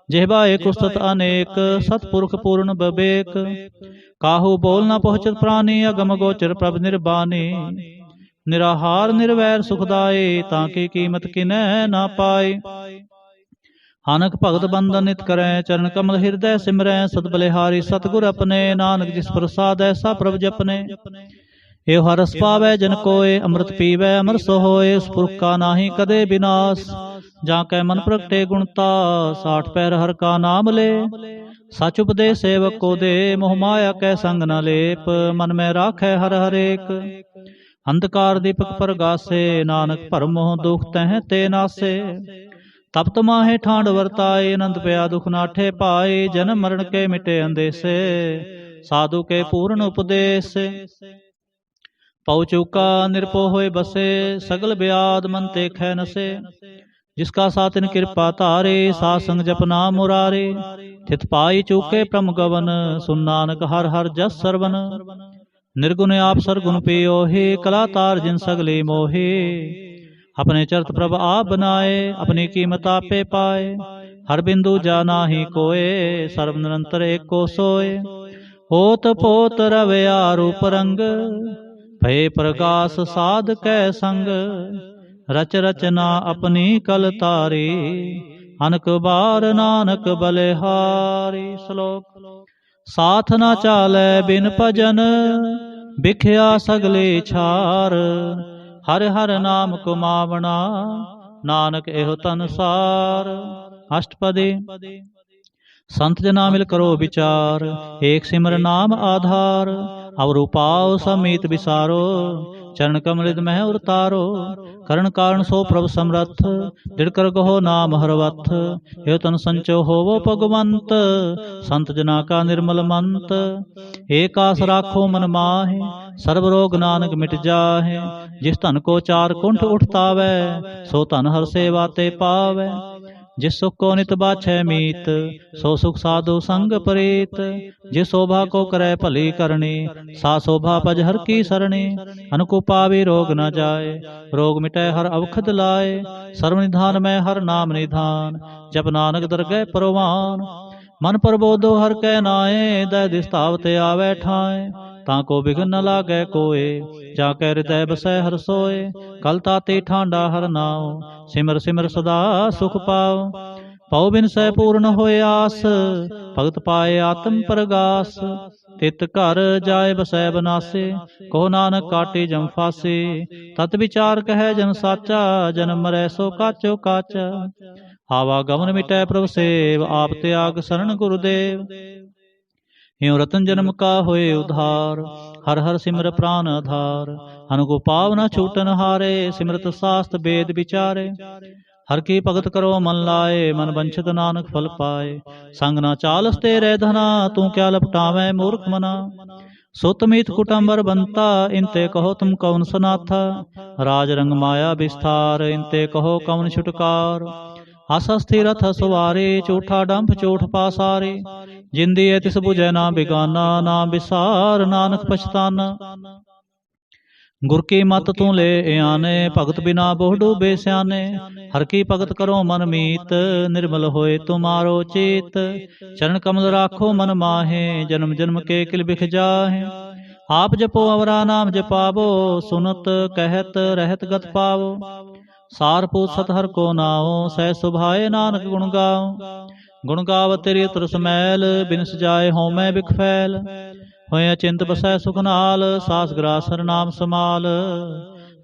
जेहबा एक उस्तत अनेक, सतपुरख पूर्ण बबेक। काहू बोल न पहुँचत प्राणी, अगम गोचर प्रभ निर्बानी। निराहार निर्वैर सुखदाई, ताकि कीमत किनै ना पाई। हानक भगत बंदन नित करै, चरण कमल हृदय सिमरै। सत बलिहारी सतगुर अपने, नानक जिस प्रसाद ऐसा प्रभ जपने। एव हरस पावै जन कोय, अमृत पीवै अमर सो होय। उस पुरख का नाहि कदे विनाश, जाकै मन प्रगटे गुणता। साठ पैर हर का नाम ले, सच उपदेश सेवक को दे। मोह माया कै संग न लेप, मन में राखै हर हरेक। अंधकार दीपक परगासे, नानक भरम मोह दुख तह ते नासे। तपत माहे ठांड वरताए, अनंत पया दुख नाठे पाए। जन्म मरण के मिटे अंदेसे, साधु के पूर्ण उपदेश। पौ चूका निरपो होए बसे, सगल ब्याद मन ते खै नसे। जिसका सातिन कृपा तारे, सात संग जपना मुरारे। थित पाई चूके प्रम गवन, सुन नानक हर हर जस सरवन। निर्गुण आप सरगुण पियो हे, कला तार जिन सगली मोहे। अपने चरत प्रभ आप बनाए, अपनी कीमत आपे पाए। हर बिंदु जाना ही कोय, सर्व निरंतर एक को सोए। होत पोत रवे आरूप रंग, भय प्रकाश साध कै संग। रच रचना अपनी कल तारी, अनक बार नानक बलिहारी। श्लोक। साथ न चालै बिन भजन, बिख्या सगले छार। हर हर नाम कुमावना, नानक एहो तनसार। अष्टपदी। संत जना मिल करो विचार, एक सिमर नाम आधार। और उपाव समीत विसारो, चरण कमलित मह उतारो। करण कारण सो प्रभ समरथ, दृढ़ कर गहो नाम हरवथ। एव तन संचो होवो भगवंत, संत जना का निर्मल मंत। एक आस राखो मन माहे, सर्व रोग नानक मिट जाहे। जिस धन को चार कुंठ उठतावै, सो धन हर सेवा ते पावै। जिस सुख को नित बाछै मीत, सो सुख साधु संग प्रीत। जिस शोभा को करे भली करनी, सा शोभा पज हर की सरणी। अनुकुपावी रोग न जाए, रोग मिटै हर अवखद लाए। सर्वनिधान में हर नाम निधान, जप नानक दरगह परवान। मन प्रबोधो हर कै नाए, दह दिस्तावत आवे ठाए। ताको बिघन न लागै कोय, जाकै हृदय बसै हर सोए। कल ताती ठांडा हर नाव, सिमर सिमर सदा सुख पाओ। पौ बिन सै पूर्ण होए आस, भगत पाए आत्म प्रगास। तित घर जाए बसै बनासे, को नानक काटी जम फासे। तत विचार कहे जन साचा, जन्म मरै सो काचो काचा। आवागमन मिटै प्रभु सेव, आप त्याग शरण गुरुदेव। ह्यो रतन जन्म का होए उधार, हर हर सिमर प्राण आधार। अनगु पाव न छूटन हारे, सिमरत शास्त्र वेद विचारे। हर की भगत करो मन लाए, मन बंछित नानक फल पाए। संग न चालस तेरे धना, तू क्या लपटावे मूर्ख मना। सुतमीत कुटुंबर बनता, इनते कहो तुम कौन सनाथा। राज रंग माया विस्तार, इनते कहो कौन छुटकार। असस्थि रथ सवारे, झूठा डंफ चोट पासारे। जिंदी है तिस बुझै ना बिगाना, नाम विसार नानक पछताना। गुर की मत तू ले आने, भगत बिना बहु डूबे स्याने। हर की भगत करो मन मीत, निर्मल होए तुम्हारो चेत। चरण कमल राखो मन माहे, जन्म जन्म के किल बिख जाहे। आप जपो अवरा नाम जपावो, सुनत कहत रहत गत पावो। सारपूत सतहर को नाओ, सह सुभाए नानक गुण गाओ। गुण गावत तेरी तरस मैल, बिनस जाए हों मैं बिख फैल। होए अचिंत बसै सुख नाल, सास ग्रास हर नाम समाल।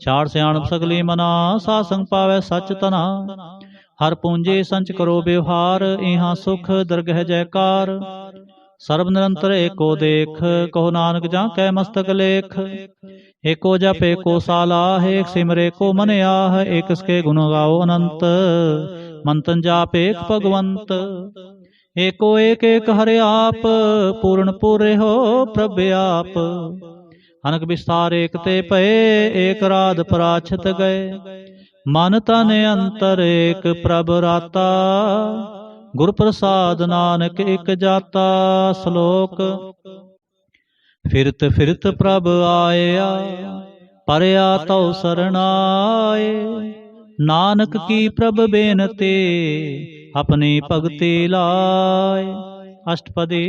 छाड़ सियाणप सगली मना, सासंग पावै सच तना। हर पूंजे संच करो व्यवहार, इहाँ सुख दरगह जयकार। सर्व निरंतर एको देख, कहो नानक जा कै मस्तक लेख। एको जप एको सालाह, एक सिमर एको मन आह। एक इसके गुण गाओ अनंत, मंतन जाप एक भगवंत। एको एक एक हरे आप, पूर्ण पूरे हो प्रभ आप। अनक विस्तार एक ते पए, एक राध पराछत गए। मन तन अंतर एक प्रभ राता, गुर प्रसाद नानक एक जाता। श्लोक। फिरत फिरत प्रभ आया, परया तौ सरनाए। नानक की प्रभ बेनते, अपनी भगति लाए। अष्टपदी।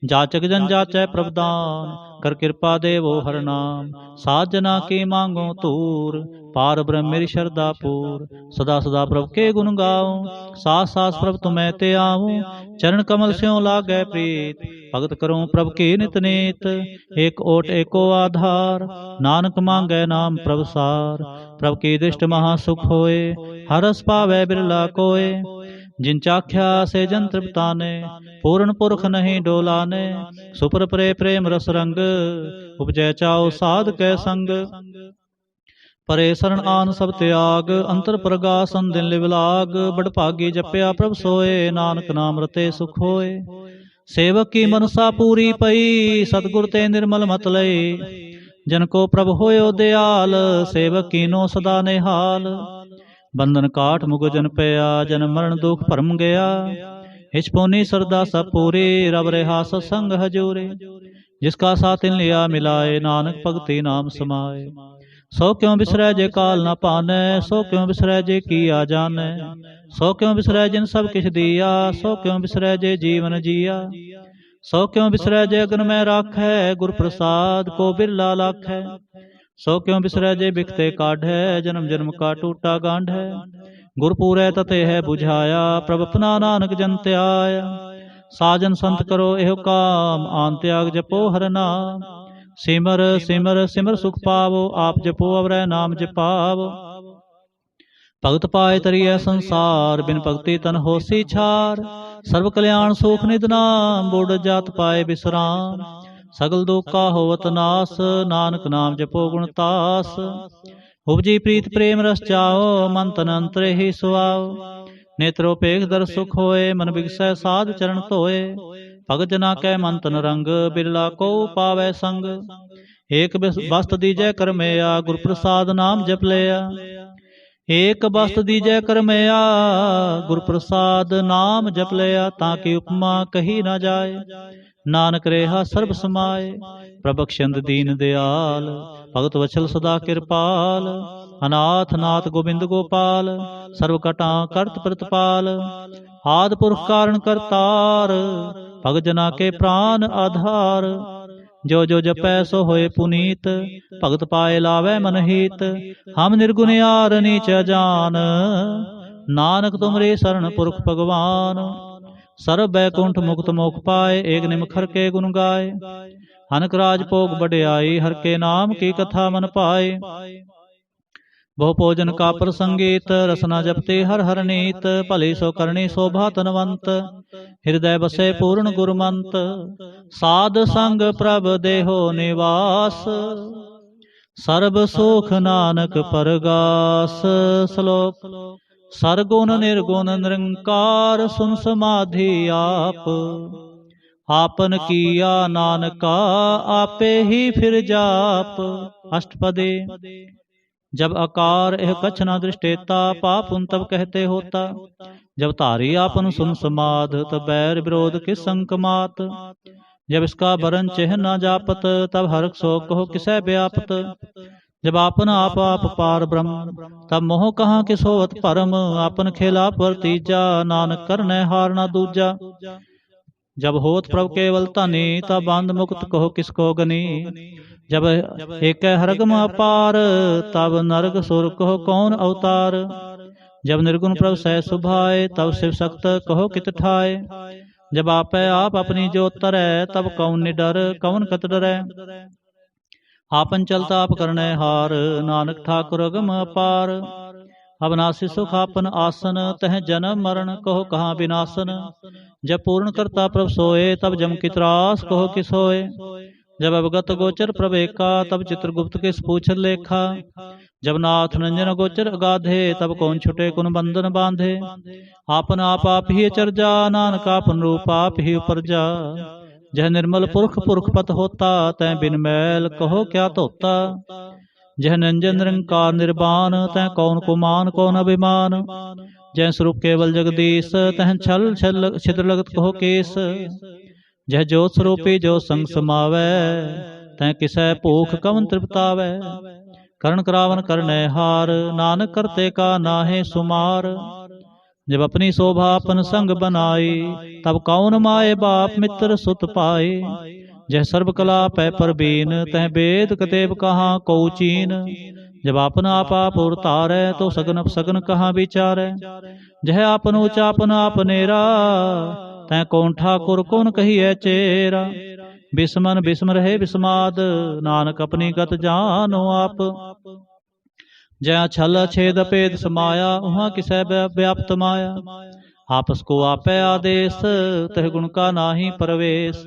जाचक जन जाचै प्रभदान, कर कृपा देवो हर नाम। साजना की मांगो तूर, पार ब्रह्म मेरी श्रद्धा पूर। सदा सदा प्रभु के गुण गाऊं, सास सास प्रभु तुम्हें ते आऊं। चरण कमल स्यों लागै प्रीत, भगत करूं प्रभु की नित नीत। एक ओट एको आधार, नानक मांगै नाम प्रभु सार। प्रभु की दृष्ट महासुख होए, हरस पावै बिरला कोय। जिन चाख्या से जन तृप्ताने, पूर्ण पुरख नहीं डोलाने। सुपर प्रे प्रेम रस रंग, उपजय चाओ साध कै संग। परे शरण आन सब त्याग, अंतर प्रगासन दिन लिव लाग। बड़ भागी जपया प्रभ सोए, नानक नाम रते सुख होए। सेवक की मनसा पूरी पई, सतगुर ते निर्मल मत लई। जन को प्रभ होयो दयाल, सेवक कीनो सदा निहाल। बंधन काट मुग जन पया, जन मरण दुख भरम गया। हिच पुनी सरदा सब पूरी, रब रेहा सत्संग हजूरी। जिसका साथ इन लिया मिलाए, नानक भगति नाम समाए। सो क्यों बिसरै जे काल न पानै, सो क्यों बिसरै जे किया जानै। सो क्यों बिसरै जिन सब किछ दिया, सो क्यों बिसरै जे जीवन जिया। सो क्यों बिसरै जे अगन में राखै, गुर प्रसाद को बिरला लाखै। सो क्यों बिसरै जे बिखते काढ़ै, जन्म जन्म का टूटा गांढ है। गुरपुरै तते है बुझाया, प्रभ अपना नानक जन त्याया। साजन संत करो एहो काम, आन त्याग जपो हर नाम। सिमर सिमर सिमर सुख पावो, आप जपो अवरै नाम जपावो। भगत पाए तरिय संसार, बिन भक्ति तन होसी छार। सर्व कल्याण सुख निध नाम, बूढ़ जात पाए विश्राम। सगल दुख का होवत नास, नानक नाम जपो गुणतास। उपजी प्रीत प्रेम रस चाओ, मन तन अंतरे ही सुआओ। नेत्रोपेख दर सुख होए, मन बिगसै साध चरण धोए। भगत जना कै मन तन रंग, बिरला को पावै संग। एक वस्त दीजै करमया, गुर प्रसाद नाम जप लिया। एक वस्त दीजै करमया, गुर प्रसाद नाम जप लिया। ताकि उपमा कही न जाए, नानक रेहा सर्ब समाए। प्रभक्षंद दीन दयाल, भगत वचल सदा कृपाल। अनाथ नाथ गोविंद गोपाल, सर्व कटा करत प्रतिपाल। आद पुरख कारण करतार, भगत जना के प्राण आधार। जो जो जपै सो होए पुनीत, भगत पाए लावै मन हीत। हम निर्गुण यार नीच जान, नानक तुमरे शरण पुरख भगवान। सर्व बैकुंठ मुक्त मोख पाए, एक निमखर के गुण गाए। हनक राज भोग बढ़ियाई, हर के नाम की कथा मन पाए। बहु भोजन का प्रसंगीत, रसना जपते हर हर नीत। भले सो करणी शोभा तनवंत, हृदय बसे पूर्ण गुरमंत। साध संग प्रभ देहो निवास, सर्ब सुख नानक परगास। श्लोक। सरगुण निर्गुण निरंकार, सुन समाधि आप। आपन किया नानका, आपे ही फिर जाप। अष्टपदी। जब आकार एह कछ न दृष्टेता, पाप उन तब कहते होता। जब तारी आपन सुन समाध, तब बैर विरोध किस संक मात। जब इसका बरन चेह न जापत, तब हर्ष सो कहो किसै व्यापत। जब आपन आप पार ब्रह्म, तब मोह कहाँ किस होवत परम। आपन खेला पर तीजा, नानक करनै हार न दूजा। जब होत प्रभु केवल धनी, तब बंध मुक्त कहो किसको गनी। जब एक हरगम अपार, तब नरक सुर कहो कौन अवतार। जब निर्गुण प्रभु सह सुभाए, तब शिव सख्त कहो कित ठाए। जब आपे आप अपनी जोत तरੈ, तब कौन निडर कौन कत डरै। आपन चलता आप करने हार, नानक ठाकुर अगम अपार। अविनाशी सुख आपन आसन, तह जन्म मरण कहो कहाँ विनाशन। जब पूर्ण करता प्रभु सोए, तब जम की त्रास कहो किस होए। जब अवगत गोचर प्रभु एका, तब चित्रगुप्त किस पूछ लेखा। जब नाथ नंजन गोचर अगाधे, तब कौन छुटे कुन बंधन बांधे। आपन आप ही चर्जा, नानक आपन रूप आप ही उपरजा। जह निर्मल पुरख पुरख पत होता, तै बिन मैल कहो क्या धोता। जह नंजन निरंकार निर्वाण, तह कौन कुमान कौन अभिमान। जह स्वरूप केवल जगदीश, तह छल छल छिद्र लगत कहो केस। जह जोत स्वरूपी जो संग समावै, तह किसै भूख कवन तृप्तावै। करण करावन करने हार, नानक करते का नाहे सुमार। जब अपनी शोभा अपन संग बनाई, तब कौन माए बाप मित्र सुत पाए। जह सर्व कला पै परबीन, तह वेद कतेब कहाँ को चीन। जब आपन आप उरतारै, तो सगन सगन कहाँ विचारै। जह आपन ऊंचा आपन आपनेरा, तै कौन ठाकुर कौन कहिए चेरा। बिस्मन बिस्म रहे बिस्माद, नानक अपनी गत जानो आप। जय छल छेद भेद समाया, उहाँ किसै व्याप्त माया। आपस को आपै आदेश, तह गुण का नाहि परवेश।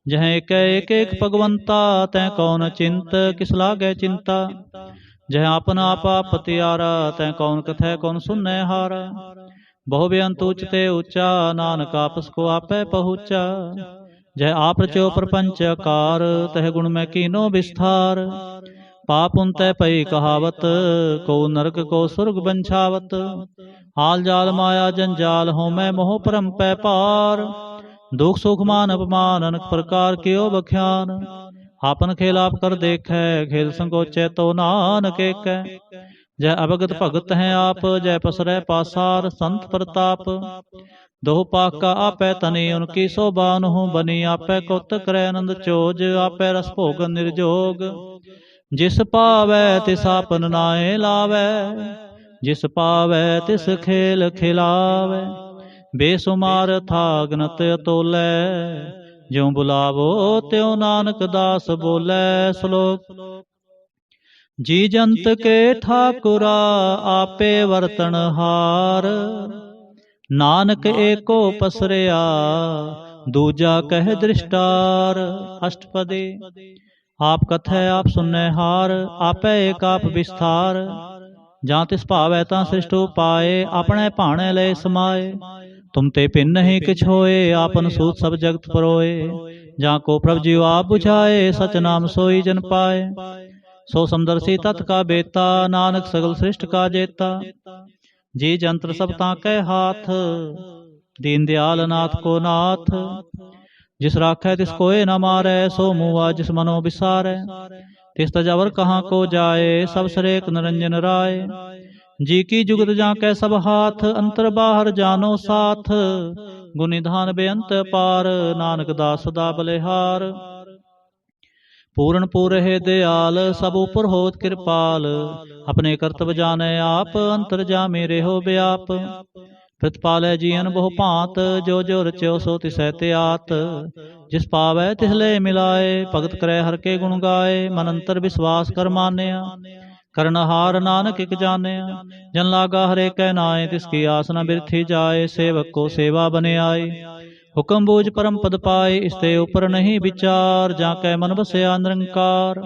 जह एक एक भगवंता, तै कौन चिंत किस लागे चिंता। जह आपन आप पतियारा, तै कौन कथै कौन सुनै हारा। बहु बेअंत उचते ऊंचा, नानक आपस को आपै पहुँचा। जह आप रचो प्रपंच आकार, तह गुण में कीनो विस्तार। पाप उन तै पई कहावत, को नरक को सुर्ग बंछावत। हाल जाल माया जंजाल, हो मैं मोह परम पै पार। दुख सुख मान अपमान, अनेक प्रकार कियो बख्यान। आपन खेल आप कर देखै, खेल संकोचै तो नानक एकै। जय अवगत भगत हैं आप, जय पसरै पासार संत प्रताप। दोह पाका आपै तनी, उनकी शोभा उन्हों बनी। आपै कुत करे आनंद चोज, आपै रस भोगन निर्जोग। जिस पावै तिस आपन नाए लावै, जिस पावै तिस खेल खिलावै। बेसुमार था गनत अतोलै, ज्यों बुलावो त्यों नानक दास बोलै। श्लोक। जी जंत के ठाकुरा, आपे वर्तन हार। नानक एको पसरया, दूजा कह दृष्टार। अष्टपदी। आप कथै आप सुनने हार, आपै एक आप विस्तार। जां तिस भावै तां सृष्ट उपाय, अपने भाणे लय समाए। तुम ते भिन्न ही किछ होए, आपन सूत सब जगत परोए। जां को प्रभु जीव आप बुझाए, सच नाम सोई जन पाए। सो समदर्शी तत् का बेता, नानक सगल सृष्ट का जेता। जी जंत्र सब ताकै हाथ, दीन दयाल नाथ को नाथ। जिस राखै तिस कोय न मारै, सो मुआ जिस मनो बिसारै। तिस तजवर कहाँ को जाए, सब सरेक निरंजन राय। जी की जुगत जाकै सब हाथ, अंतर बाहर जानो साथ। गुनिधान बेअंत पार, नानक दास सदा बलिहार। पूर्ण पूर है दयाल, सब उपर होत कृपाल। अपने कर्तव्य जाने आप, अंतर जामे रेहो व्याप। प्रतिपालै जीअन बहु भांत, जो जो रच्यो सो तिसै त्यात। जिस पावै तिस ले मिलाए, भगत करे हर के गुण गाए। मन अंतर विश्वास कर मानया, करनहार नानक इक जानया। जन लागा हरे कै नाए, तिसकी आस न बिरथी जाए। सेवक को सेवा बने आए, हुक्म बूझ परम पद पाए। इसते ऊपर नहीं विचार, जाकै मन बसया निरंकार।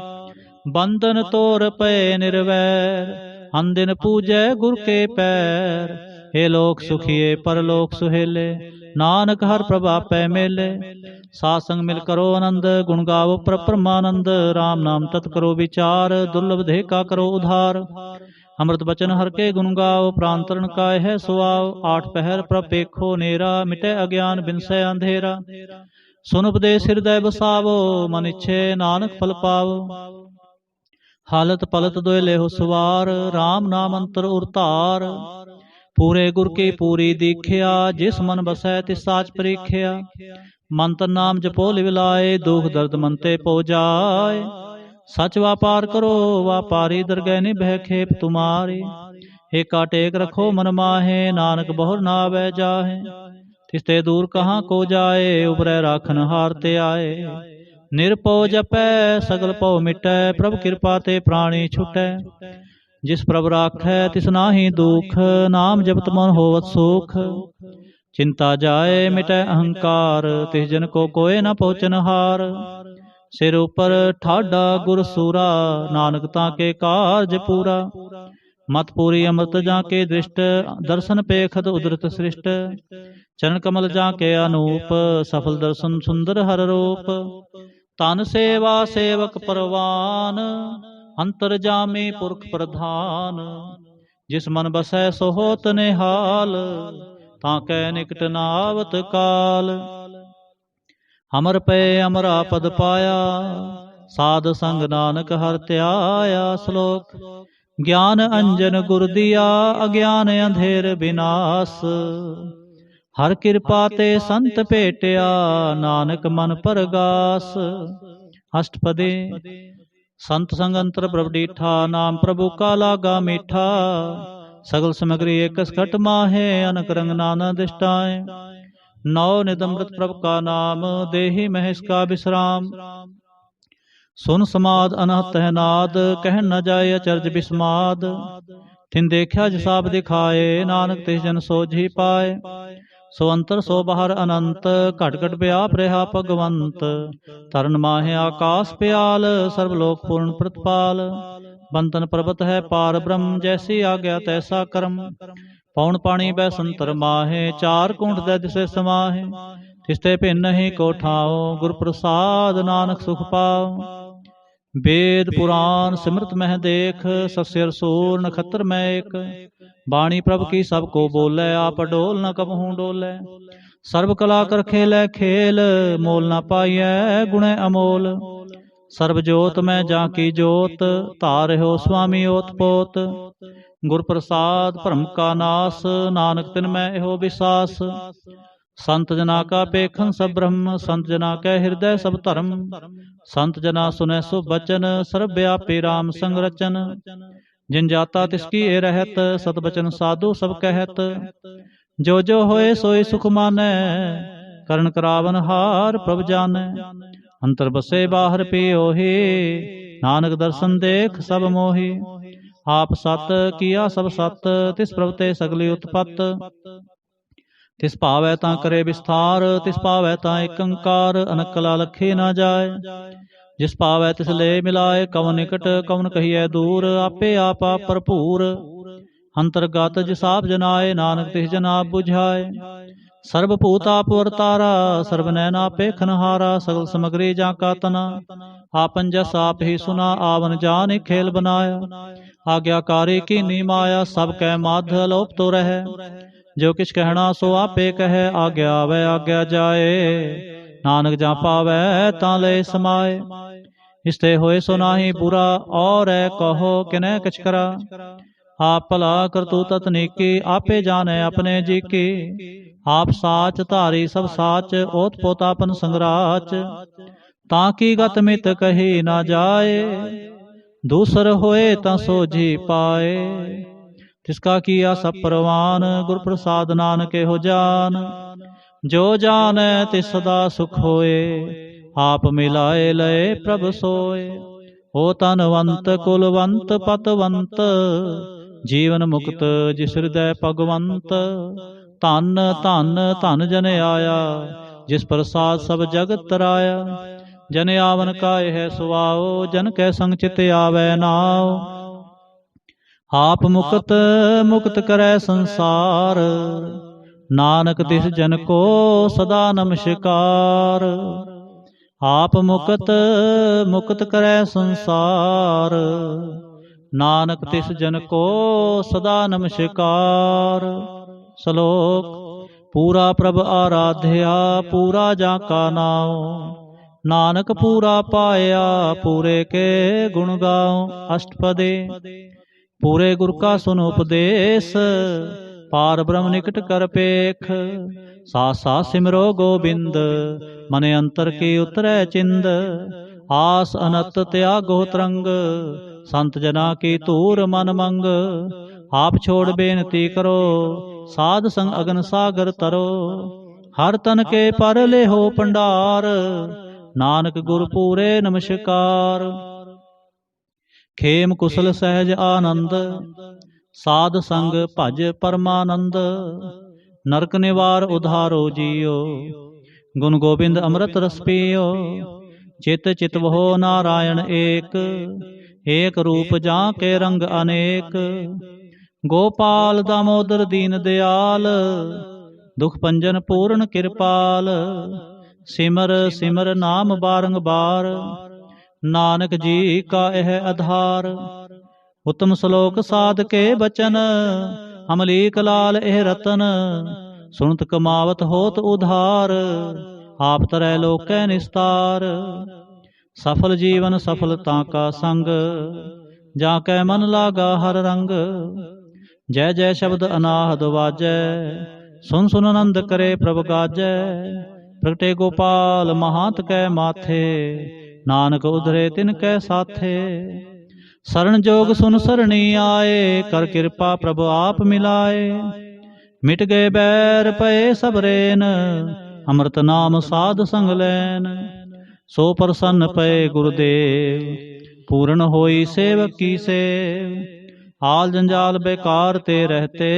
बंधन तोर पे निर्वैर, अनदिन पूजै गुर के पैर। हे लोक सुखिए परलोक सुहेले, नानक हर प्रभा पै मेले। सात संग मिल करो आनंद, गुण गावो परमानंद। राम नाम तत् करो विचार, दुर्लभ देह का करो उधार। अमृत बचन हर के गुण गाओ, प्रांतरण काय है सुआओ। आठ पहर प्रभ पेखो नेरा, मिटे अज्ञान बिनसै अंधेरा। सुन उपदेश हृदय बसावो, मन इच्छे नानक फल पावो। हालत पलत दोय लेहो सवार, राम नाम अंतर उरतार। पूरे गुर की पूरी दीख्या, जिस मन बसै तिस साच परीख्या। मंत्र नाम जपो लिव लाए, दुख दर्द मन ते पो जाए। सच व्यापार करो व्यापारी, दरगह निभै खेप तुम्हारी। एका टेक रखो मन माहे, नानक बहुर नावै जाहे। तिसते दूर कहाँ को जाए, उबरै राखन हार ते आए। निरपो जपै सगल पौ मिटै, प्रभु कृपा ते प्राणी छुटै। जिस प्रभ राखै तिस नाहि दुख, नाम जपत मन होवत सुख। चिंता जाए मिटै अहंकार, तिस जन को कोय न पहुँचन हार। सिर ऊपर ठाडा गुर सूरा, नानक ताके कारज पूरा। मत पूरी अमृत जाके दृष्ट, दर्शन पेखत उदरत सृष्ट। चरण कमल जाके अनूप, सफल दर्शन सुंदर हर रूप। तन सेवा सेवक परवान, अंतर जामे पुरख प्रधान। जिस मन बसै सो होत निहाल, ताकै निकट न आवत काल। अमर पे अमरा पद पाया, साध संग नानक हर त्याया। श्लोक। ज्ञान अंजन गुर दिया, अज्ञान अंधेर विनाश। हर कृपा ते संत भेटिया, नानक मन परगास। अष्टपदी। संत संग अंतर प्रभ डीठा, नाम प्रभु का लागा मीठा। सगल सामग्री एक घट माहे, अनक रंग नाना दिष्टाएं। नौ निदमृत प्रभ का नाम, देहि महेश का विश्राम। सुन समाद अनहत है नाद, कह न जाय अचरज बिस्माद। तिन देखा जिसाब दिखाए, नानक तिस जन सोझी पाए। सो अंतर सो बाहर अनंत, घट घट व्याप रहा भगवंत। तरन माहे आकाश प्याल, सर्वलोक पूर्ण प्रतिपाल। बंतन पर्वत है पार ब्रह्म, जैसी आज्ञा तैसा कर्म। पौन पानी बै संतर माहे, चार कुंठ दे दिसे समाहे। तिसते भिन्न नहीं को ठाओ, गुर प्रसाद नानक सुख पाओ। वेद पुराण सिमरत मह देख, सस्य सूर नखत्र में एक। बाणी प्रभ की सबको बोले, आप डोल न कबहू डोले। सर्व कला कर खेलै खेल, मोल न पाइयै गुणे अमोल। सर्व जोत में जाकी जोत, तार हो स्वामी ओत पोत। गुर प्रसाद भ्रम का नाश, नानक तिन में एहो विश्वास। संत जना का पेखन सब ब्रह्म, संत जना कै हृदय सब धर्म। संत जना सुनै सो बचन, सर्व व्यापी राम संग रचन। जिन जाता तिसकी ए रहत, सत बचन साधु सब कहत। जो जो होए सोई सुख मानै, करण करावन हार प्रभ जानै। अंतर बसे बाहर पियोहि, नानक दर्शन देख सब मोहि। आप सत किया सब सत, तिस प्रभ ते सगली उत्पत। तिस भावै तां करे विस्तार, तिस भावै तां एक अंकार। अनक कला लखी न जाय, जिस भावै तिस ले मिलाए। कवन निकट कवन कहिए दूर, आपे आपा भरपूर। अंतर्गत जिस आप जनाए, नानक तिस जन आप बुझाए। सर्वभूत आप वर्तारा, सर्व नैना पेखन हारा। सगल सामग्री जाका तना, आपन जस आप ही सुना। आवन जान खेल बनाया, आज्ञाकारी की नी माया। सब कै माध अलोप तो रहे, जो किछ कहना सो आपे कहे। आज्ञा आवे आज्ञा जाए, नानक जा पावै तां ले समाए। इसते होए सो नाहि बुरा, और कहो किनै कछ करा। आप भला करतू ततनीकी, आपे जाने अपने जी की। आप साच धारी सब साच, ओत पोत आपन संगराच। ताकि गत मित कही ना जाए, दूसर होए तां सोझी पाए। तिसका किया सब परवान, गुर प्रसाद नानक हो जान। जो जान तिस सदा सुख होए, आप मिलाए लय प्रभ सोए। हो तनवंत कुलवंत पतवंत, जीवन मुक्त जिस हृदय भगवंत। धन धन धन जन आया, जिस प्रसाद सब जगत तराया। जन आवन का यह सुआओ, जन कै संग चित आवे नाओ। आप मुक्त मुक्त करै संसार, नानक तिस जन को सदा नमस्कार। आप मुक्त मुक्त करै संसार, नानक तिस जन को सदा नमस्कार। श्लोक। पूरा प्रभ आराध्या, पूरा जाका नाम। नानक पूरा पाया, पूरे के गुण गाओ। अष्टपदी। पूरे गुर का सुन उपदेश, पार ब्रह्म निकट कर पेख। साथ साथ सिमरो गोबिंद, मने अंतर की उतरै चिंद। आस अनत त्यागो तरंग, संत जना की तूर मन मंग। आप छोड़ बेनती करो, साध संग अगन सागर तरो। हर तन के पर ले हो भंडार, नानक गुर पूरे नमस्कार। खेम कुशल सहज आनंद, साध संग भज परमानंद। नरक निवार उधारो जियो, गुण गोबिंद अमृत रस पियो। चित चित वहो नारायण एक, एक रूप जा के रंग अनेक। गोपाल दामोदर दीन दयाल, दुख पंजन पूर्ण कृपाल। सिमर सिमर नाम बारंबार, नानक जी का यह आधार। उत्तम श्लोक साध के बचन, अमलीक लाल एह रतन। सुनत कमावत होत उधार, आप तरह लोकै निस्तार। सफल जीवन सफलता का संग, जाकै मन लागा हर रंग। जय जय शब्द अनाहद वाजै, सुन सुन आनंद करे प्रभ गाजै। प्रगटे गोपाल महांत कै माथे, नानक उधरे तिनकै साथे। शरण जोग सुन सरणी आए, कर कृपा प्रभु आप मिलाए। मिट गए बैर पए सब रेन, अमृत नाम साध संग लैन। सो प्रसन्न पए गुरुदेव, पूर्ण होई सेवक की सेव। आल जंजाल बेकार ते रहते,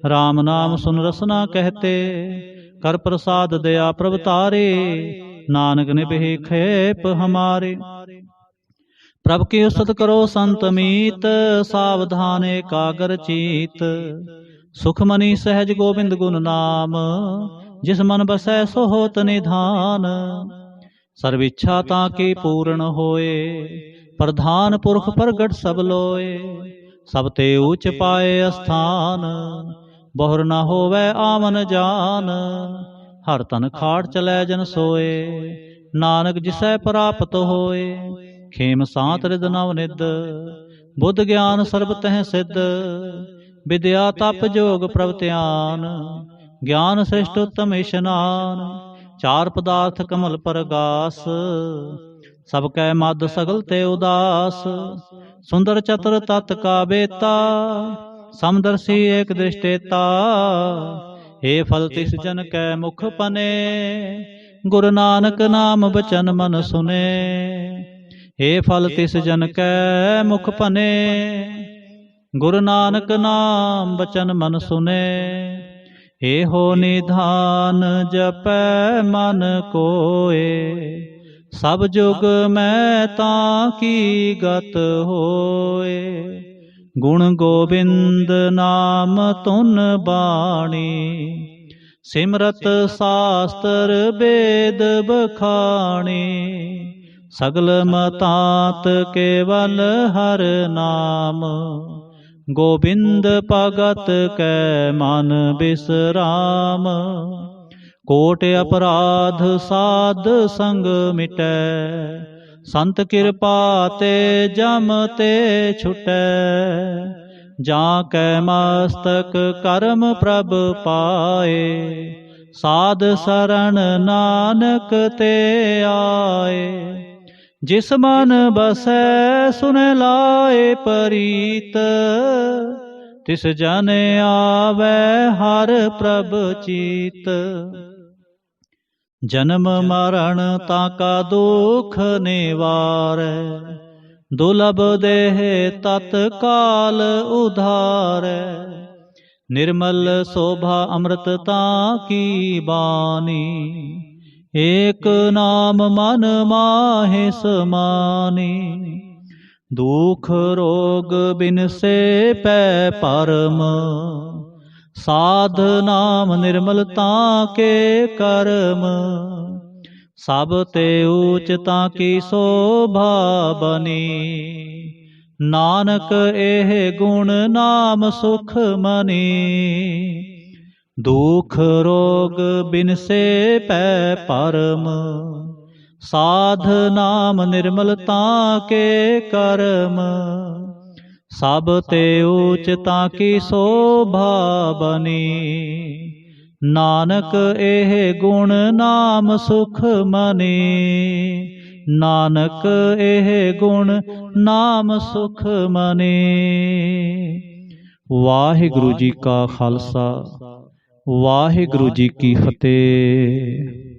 राम नाम सुन रसना कहते। कर प्रसाद दया प्रभ तारे, नानक निभे खेप हमारे। प्रभ की उस्तत करो संत मीत, सावधान एकाग्र चीत। सुखमणि सहज गोबिंद गुण नाम, जिस मन बसै सो होत निधान। सर्विच्छा ताकी पूर्ण होए, प्रधान पुरख प्रगट सब लोए। सब ते ऊच पाए स्थान, बहुर न होवै आमन जान। हर तन खाड़ चलै जन सोए, नानक जिसै प्राप्त होए। खेम सांत रिद नव निद, बुद्ध ज्ञान सर्ब तह सिद्ध। विद्या तप जोग प्रभ ध्यान, ज्ञान श्रेष्ठ उत्तम इशनान। चार पदार्थ कमल परगास, सब कै मद सगल ते उदास। सुंदर चतुर तत् का बेता, समदर्शी एक दृष्टेता। हे फल तिस जन कै मुख पने, गुरु नानक नाम बचन मन सुने। हे फल तिस जन कै मुख पने, गुरु नानक नाम बचन मन सुने। एहो निधान जपै मन कोय, सब जुग मैं ताकी गत होए। गुण गोबिंद नाम तुन बाणी, सिमरत शास्त्र वेद बखाणी। सगल मतांत केवल हर नाम, गोबिंद भगत कै मन बिसराम। कोट अपराध साध संग मिटै, संत कृपा ते जम ते छुटै। जाकै मस्तक करम प्रभ पाए, साध शरण नानक ते आए। जिस मन बसै सुन लाए परीत, तिस जन आवे हर प्रभ चीत। जन्म मरण ताका दुख निवारै, दुर्लभ देह तत्काल उधारै। निर्मल शोभा अमृतता की बानी, एक नाम मन माहे समानी। दुख रोग बिन से पै परम, साध नाम निर्मलता के कर्म। सब ते ऊचता की शोभा बनी, नानक एह गुण नाम सुख मनी। दुख रोग बिन से पै परम, साध नाम निर्मलता के कर्म। ਸਭ ਤੇ ਊਚ ਤਾਂ ਕੀ ਸੋਭਾ ਬਨੀ। ਨਾਨਕ ਇਹ ਗੁਣ ਨਾਮ ਸੁਖ ਮਨੀ। ਨਾਨਕ ਇਹ ਗੁਣ ਨਾਮ ਸੁਖ ਮਨੀ। ਵਾਹਿਗੁਰੂ ਜੀ ਕਾ ਖਾਲਸਾ, ਵਾਹਿਗੁਰੂ ਜੀ ਕੀ ਫਤਿਹ।